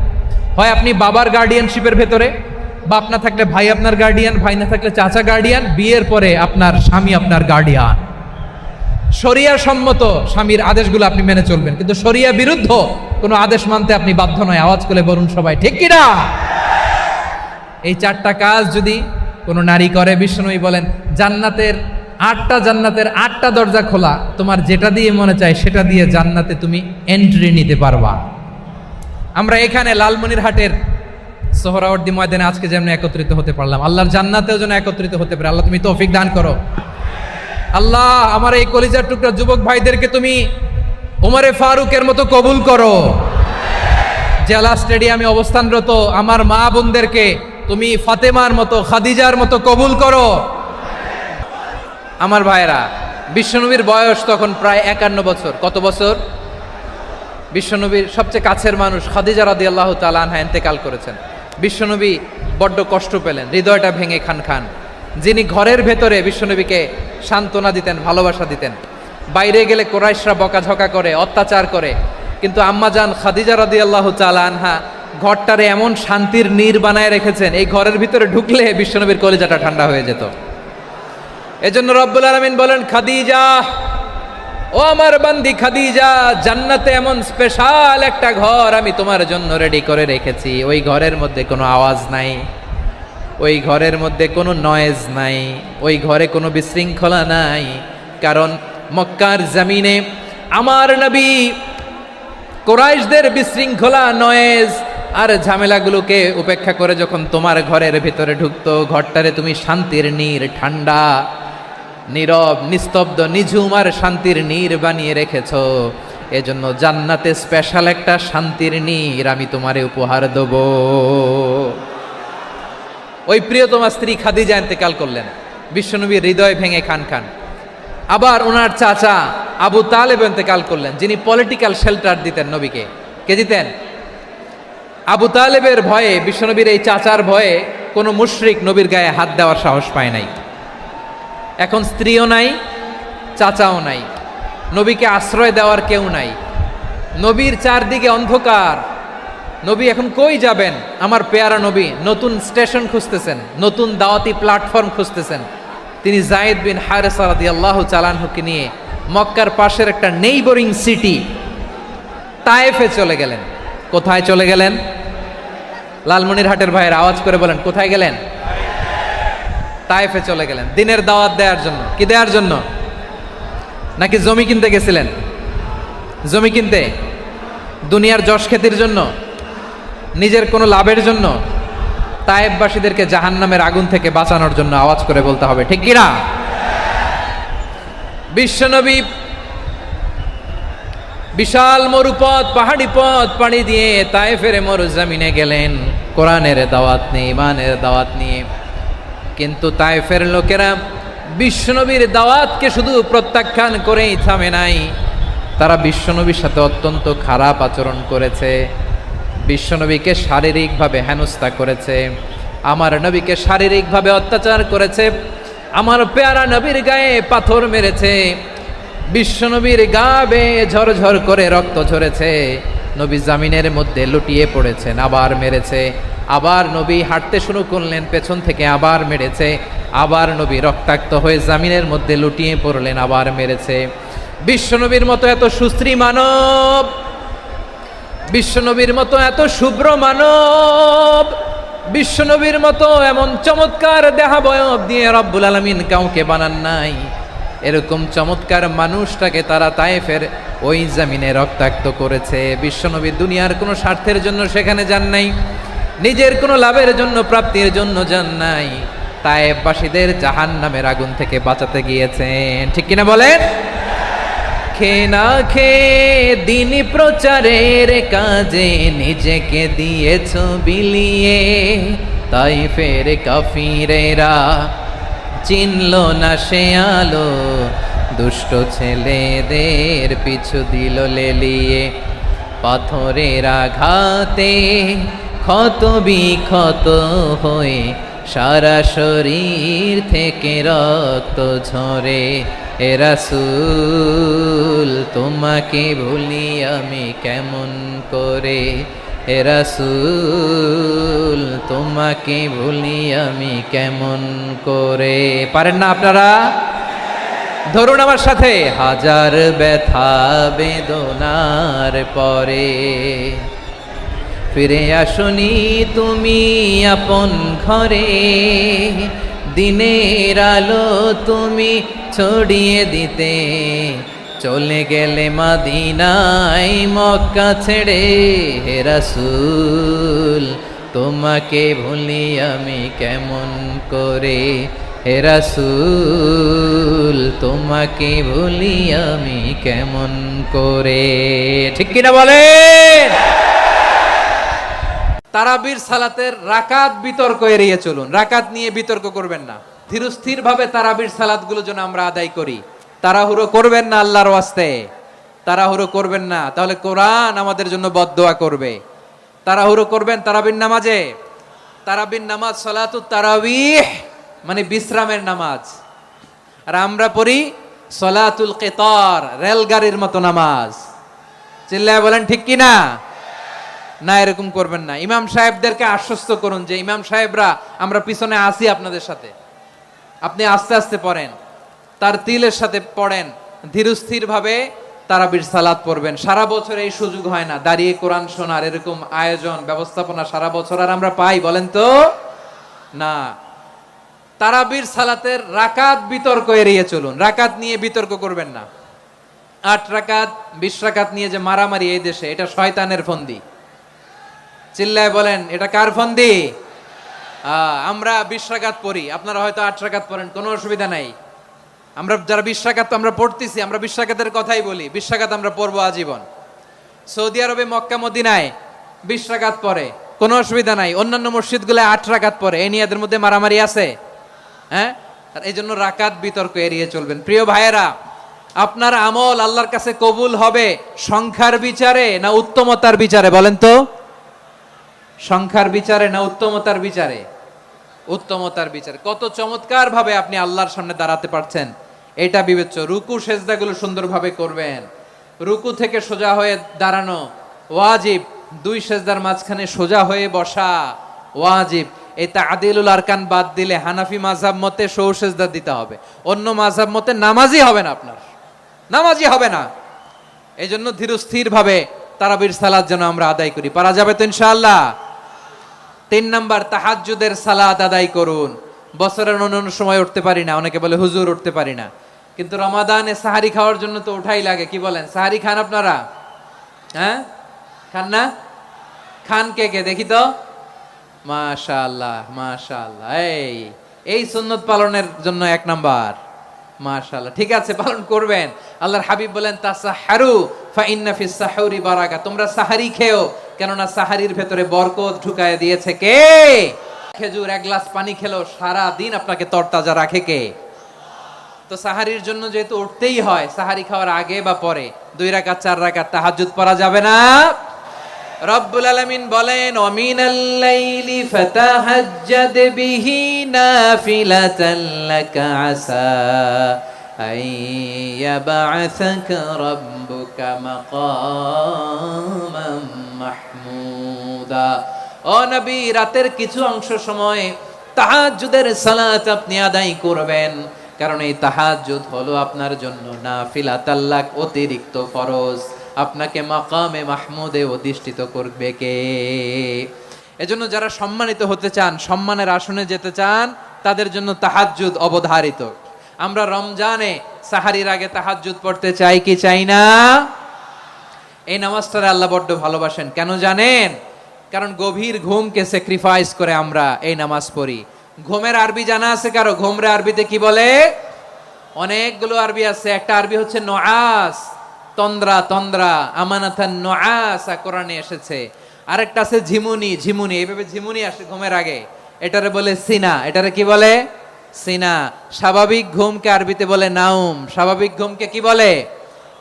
হয় আপনি বাবার গার্ডিয়ানশিপের ভেতরে, বাপ না থাকলে ভাই আপনার গার্ডিয়ান, ভাই না থাকলে চাচা গার্ডিয়ান, বিয়ের পরে আপনার স্বামী আপনার গার্ডিয়ান। শরিয়া সম্মত স্বামীর আদেশগুলো আপনি মেনে চলবেন, কিন্তু শরিয়া বিরুদ্ধ কোনো আদেশ মানতে আপনি বাধ্য নয়। আওয়াজ করে বলুন সবাই ঠিক কিনা? এই 4টা কাজ যদি কোনো নারী করে, বিষ্ণুই বলেন জান্নাতের 8টা দরজা খোলা, তোমার যেটা দিয়ে মনে চায় সেটা দিয়ে জান্নাতে তুমি এন্ট্রি নিতে পারবা। আমরা এখানে লালমনিরহাটের সোহরাওয়ার্দী ময়দানে আজকে যেমন একত্রিত হতে পারলাম, আল্লাহর জান্নাতেও যেন একত্রিত হতে পারে। আল্লাহ তুমি তৌফিক দান করো। আল্লাহ আমার এই কলিজার টুকরা যুবক ভাইদেরকে তুমি ওমরে ফারুকের মতো কবুল করো। জেলা স্টেডিয়ামে অবস্থানরত আমার মা বোনদেরকে তুমি ফাতেমার মতো, খাদিজার মতো কবুল করো। আমার ভাইরা, বিশ্বনবীর বয়স তখন প্রায় 51 বছর। কত বছর? বিশ্বনবীর সবচেয়ে কাছের মানুষ খাদিজা রাদিয়াল্লাহু তাআলা আনহা ইন্তেকাল করেছেন। বিশ্বনবী বড্ড কষ্ট পেলেন, হৃদয়টা ভেঙে খান খান। যিনি ঘরের ভেতরে বিশ্বনবীকে সান্ত্বনা দিতেন, ভালোবাসা দিতেন, বাইরে গেলে কোরাইশরা বকাঝকা করে, অত্যাচার করে, কিন্তু আম্মাজান খাদিজা রাদিয়াল্লাহু তাআলা আনহা ঘরটারে এমন শান্তির নীড় বানায় রেখেছেন, এই ঘরের ভিতরে ঢুকলে বিশ্বনবীর কলিজাটা ঠান্ডা হয়ে যেত। এজন্য রব্বুল আলামিন বলেন, খাদিজা, ও আমার বান্দি খাদিজা, জান্নাতে এমন স্পেশাল একটা ঘর আমি তোমার জন্য রেডি করে রেখেছি। ওই ঘরের মধ্যে কোনো আওয়াজ নাই, ওই ঘরের মধ্যে কোনো নয়েজ নাই, ওই ঘরে কোনো বিশৃঙ্খলা নাই। কারণ মক্কার জমিনে আমার নবী কুরাইশদের বিশৃঙ্খলা, নয়েজ আর ঝামেলাগুলোকে উপেক্ষা করে যখন তোমার ঘরের ভিতরে ঢুকতো, ঘরটারে তুমি শান্তির নীড়, ঠান্ডা, নীরব, নিস্তব্ধ, নিঝুম আর শান্তির নীড় বানিয়ে রেখেছো। এজন্য জান্নাতে স্পেশাল একটা শান্তির নীড় আমি তোমারে উপহার দেব। ওই প্রিয়তমা স্ত্রী খাদিজা ইন্তেকাল করলেন, বিশ্বনবীর হৃদয় ভেঙে খান খান। আবার ওনার চাচা আবু তালেব ইন্তেকাল করলেন, যিনি পলিটিক্যাল শেল্টার দিতেন নবীকে। কে দিতেন? আবু তালেবের ভয়ে, বিশ্বনবীর এই চাচার ভয়ে কোনো মুশরিক নবীর গায়ে হাত দেওয়ার সাহস পায় নাই। এখন স্ত্রীও নাই, চাচাও নাই, নবীকে আশ্রয় দেওয়ার কেউ নাই। নবীর চারদিকে অন্ধকার। নবী এখন কই যাবেন? আমার পেয়ারা নবী নতুন স্টেশন খুঁজতেছেন, নতুন দাওয়াতি প্ল্যাটফর্ম খুঁজতেছেন। তিনি যায়েদ বিন হারেসা রাদিয়াল্লাহু তাআলা আনহুকে নিয়ে মক্কার পাশের একটা নেইবরিং সিটি তায়েফে চলে গেলেন। কোথায় চলে গেলেন? লালমনিরহাটের ভাইয়ের আওয়াজ করে বলেন, কোথায় গেলেন? তায়েফে চলে গেলেন দিনের দাওয়াত দেওয়ার জন্য। কি দেওয়ার জন্য? নাকি জমি কিনতে গেছিলেন? জমি কিনতে? দুনিয়ার যশ খ্যাতির জন্য? নিজের কোনো লাভের জন্য? তায়েফবাসীদেরকে জাহান্নামের আগুন থেকে বাঁচানোর জন্য। আওয়াজ করে বলতে হবে ঠিক কিনা? বিশ্বনবী বিশাল মরুপথ, পাহাড়ি পথ পাড়ি দিয়ে তায়েফের মরুজমিনে গেলেন কোরআনের দাওয়াত নিয়ে, ইমানের দাওয়াত নিয়ে। কিন্তু তায়েফের লোকেরা বিশ্বনবীর দাওয়াতকে শুধু প্রত্যাখ্যান করেই থামে নাই, তারা বিশ্বনবীর সাথে অত্যন্ত খারাপ আচরণ করেছে, বিশ্বনবীকে শারীরিকভাবে হেনস্থা করেছে, আমার নবীকে শারীরিকভাবে অত্যাচার করেছে, আমার পেয়ারা নবীর গায়ে পাথর মেরেছে, বিশ্ব নবীর গা বেয়ে ঝরঝর করে রক্ত ঝরেছে, নবী জামিনের মধ্যে লুটিয়ে পড়েছেন, আবার মেরেছে, আবার নবী হাঁটতে শুরু করলেন, পেছন থেকে আবার মেরেছে, আবার নবী রক্তাক্ত হয়ে জামিনের মধ্যে লুটিয়ে পড়লেন, আবার মেরেছে। বিশ্বনবীর মতো এত সুশ্রী মানব, বিশ্বনবীর মতো এত শুভ্র মানব, বিশ্বনবীর মতো এমন চমৎকার দেহাবয়ব দিয়ে রব্বুল আলামিন কাউকে বানান নাই। এরকম চমৎকার মানুষটাকে তারা তায়েফের ওই জমিনে রক্তাক্ত করেছে। বিশ্বনবী দুনিয়ার কোনো স্বার্থের জন্য সেখানে যান নাই, নিজের কোনো লাভের জন্য, প্রাপ্তির জন্য যান নাই, তায়েফবাসীদের জাহান্নামের আগুন থেকে বাঁচাতে গিয়েছেন। ঠিক কিনা বলেন? খেয়ে না খেয়ে দিন প্রচারের কাজে নিজেকে দিয়েছ বিলিয়ে, তাইফের কাফিরেরা চিনল না সে আলো, দুষ্ট ছেলেদের পিছু দিল লেলিয়ে, পাথরের আঘাতে ক্ষত বিক্ষত হয়ে সারা শরীর থেকে রক্ত ঝরে। এ রাসূল তোমাকে ভুলি আমি কেমন করে, এ রাসূল তোমাকে ভুলি আমি কেমন করে। পারেন না আপনারা? ধরুন আমার সাথে। হাজার ব্যথা বেদনার পরে ফিরে আসনি তুমি আপন ঘরে, দিনের আলো তুমি ছড়িয়ে দিতে, চলে গেলে মদিনায় মক্কা ছেড়ে। হে রাসূল তোমাকে ভুলি আমি কেমন করে, হে রাসূল তোমাকে ভুলি আমি কেমন করে। ঠিক কিনা বলেন? তারাবির সালাতের রাকাত বিতর্ক এড়িয়ে চলুন। রাকাত নিয়ে বিতর্ক করবেন না। ধীরস্থির ভাবে তারাবির সালাতগুলো যেন আমরা আদায় করি। তাড়াহুড়ো করবেন না আল্লাহর ওয়াস্তে, তাড়াহুড়ো করবেন না, তাহলে কোরআন আমাদের জন্য বদদোয়া করবে। তাড়াহুড়ো করবেন তারাবির নামাজে। তারাবির নামাজ সালাতুত তারাবিহ মানে বিশ্রামের নামাজ, আর আমরা পড়ি সালাতুল কিতার, রেলগাড়ির মতো নামাজ। চিল্লায় বলেন ঠিক কিনা? না, এরকম করবেন না। ইমাম সাহেবদেরকে আশ্বস্ত করুন যে ইমাম সাহেবরা আমরা পিছনে আসি আপনাদের সাথে, আপনি আস্তে আস্তে পড়েন, তার তিলের সাথে পড়েন, ধীরস্থির ভাবে তারাবির সালাত পড়বেন। সারা বছর এই সুযোগ হয় না, দাঁড়িয়ে কোরআন শোনার এরকম আয়োজন ব্যবস্থাপনা সারা বছর আর আমরা পাই বলেন তো? না। তারাবির সালাতের রাকাত বিতর্ক এড়িয়ে চলুন। রাকাত নিয়ে বিতর্ক করবেন না। 8 রাকাত 20 রাকাত নিয়ে যে মারামারি এই দেশে, এটা শয়তানের ফন্দি। চিল্লায় বলেন এটা কার ফন্দি? আমরা 20 রাকাত পড়ি, আপনারা হয়তো 8 রাকাত পড়েন, কোনো অসুবিধা নাই। আমরা যারা 20 রাকাত তো আমরা পড়তেছি, আমরা 20 রাকাতের কথাই বলি, 20 রাকাত আমরা পড়বো আজীবন। সৌদি আরবে মক্কা মদিনায় 20 রাকাত পড়ে, কোনো অসুবিধা নাই। অন্যান্য মসজিদগুলো 8 রাকাত পড়ে, এই নিয়ে এদের মধ্যে মারামারি আছে? হ্যাঁ, আর এই জন্য রাকাত বিতর্ক এড়িয়ে চলবেন। প্রিয় ভাইয়েরা, আপনার আমল আল্লাহর কাছে কবুল হবে সংখ্যার বিচারে না উত্তমতার বিচারে বলেন তো? সংখ্যার বিচারে না উত্তমতার বিচারে? উত্তমতার বিচারে। কত চমৎকার ভাবে আপনি আল্লাহর সামনে দাঁড়াতে পারছেন এটা বিবেচ্য। রুকু সেজদাগুলো সুন্দরভাবে করবেন। রুকু থেকে সোজা হয়ে দাঁড়ানো ওয়াজিব, 2 সেজদার মাঝখানে সোজা হয়ে বসা ওয়াজিব। এই তা'দিলুল আরকান বাদ দিলে হানাফি মাযহাব মতে সৌ সেজদা দিতে হবে, অন্য মাযহাব মতে নামাজই হবে না, আপনার নামাজই হবে না। এই জন্য ধীরস্থির ভাবে তারাবির সালাত যেন আমরা আদায় করি। পারা যাবে তো ইনশাআল্লাহ? 3 নাম্বার, তাহাজ্জুদের সালাত আদায় করুন। বছরের অন্যান্য সময় উঠতে পারি না, অনেকে বলে হুজুর উঠতে পারি না, কিন্তু রমাদানে সাহারি খাওয়ার জন্য তো ওঠাই লাগে। কি বলেন, সাহারি খান আপনারা? হ্যাঁ, খান না? খান কে কে দেখি তো? মাশাআল্লাহ মাশাআল্লাহ। এই সুন্নত পালনের জন্য 1 নাম্বার। মাশাআল্লাহ, ঠিক আছে, পালন করবেন। আল্লাহর হাবিব বলেন তাসাহহারু ফা ইন্না ফিস সাহুরি বারাকা, তোমরা সাহারি খেও, কেননা সাহারির ভেতরে বরকত ঢুকায় দিয়েছে কে? খেজুর 1 গ্লাস পানি খেলো সারা দিন আপনাকে তরতাজা রাখে কে? তো সাহারির জন্য যেহেতু উঠতেই হয়, সাহারি খাওয়ার আগে বা পরে 2 রাকাত 4 রাকাত তাহাজ্জুদ পড়া যাবে না? রব্বুল আলামিন বলেন ওয়ামিনাল লাইলি ফাতাহাজ্জাদ বিহি নাফিলাতান লাকা আসা আইয়াবআসাকা রাব্বুকা মাকামান মাহমুদা। ও নবী, রাতের কিছু অংশ সময় তাহাজ্জুদের সালাত আপনি আদায় করবেন, কারণ এই তাহাজ্জুদ হলো আপনার জন্য নাফিলাতাল লাক, অতিরিক্ত ফরজ। আপনাকে মাকামে মাহমুদে অধিষ্ঠিত করবে কে? এজন্য যারা সম্মানিত হতে চান, সম্মানের আসনে যেতে চান, তাদের জন্য তাহাজ্জুদ অবধারিত। আমরা রমজানে সাহারির আগে তাহাজ্জুদ পড়তে চাই কি চাই না? এই নামাজটারে আল্লাহ বড্ড ভালোবাসেন। কেন জানেন? কারণ গভীর ঘুমকে স্যাক্রিফাইস করে আমরা এই নামাজ পড়ি। ঘুমের আরবি জানা আছে কারো? ঘুমরে আরবিতে কি বলে? অনেকগুলো আরবি আছে। একটা আরবি হচ্ছে নুআস, তন্দ্রা, তন্দ্রা, আমানাতান নুআসা কোরআনে এসেছে। আরেকটা আছে ঝিমুনি, ঝিমুনি, এইভাবে ঝিমুনি আসে ঘুমের আগে, এটারে বলে সিনা। এটারে কি বলে? সিনা। স্বাভাবিক ঘুমকে আরবিতে বলে নাউম। স্বাভাবিক ঘুমকে কি বলে?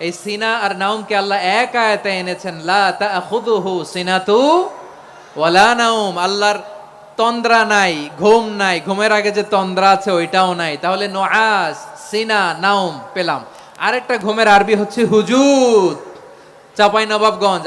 এই সিনা আর নাউমকে আল্লাহ এক আয়াতে এনেছেন, লা তাখুযুহু সিনাতু ওয়ালা নাউম। আল্লাহর তন্দ্রা নাই, ঘুম নাই। ঘুমের আগে যে তন্দ্রা আছে ওইটাও নাই। তাহলে নুআস, সিনা, নাউম পেলাম। আরেকটা ঘুমের আরবি হচ্ছে হুজুদ। চাঁপাইনবাবগঞ্জ।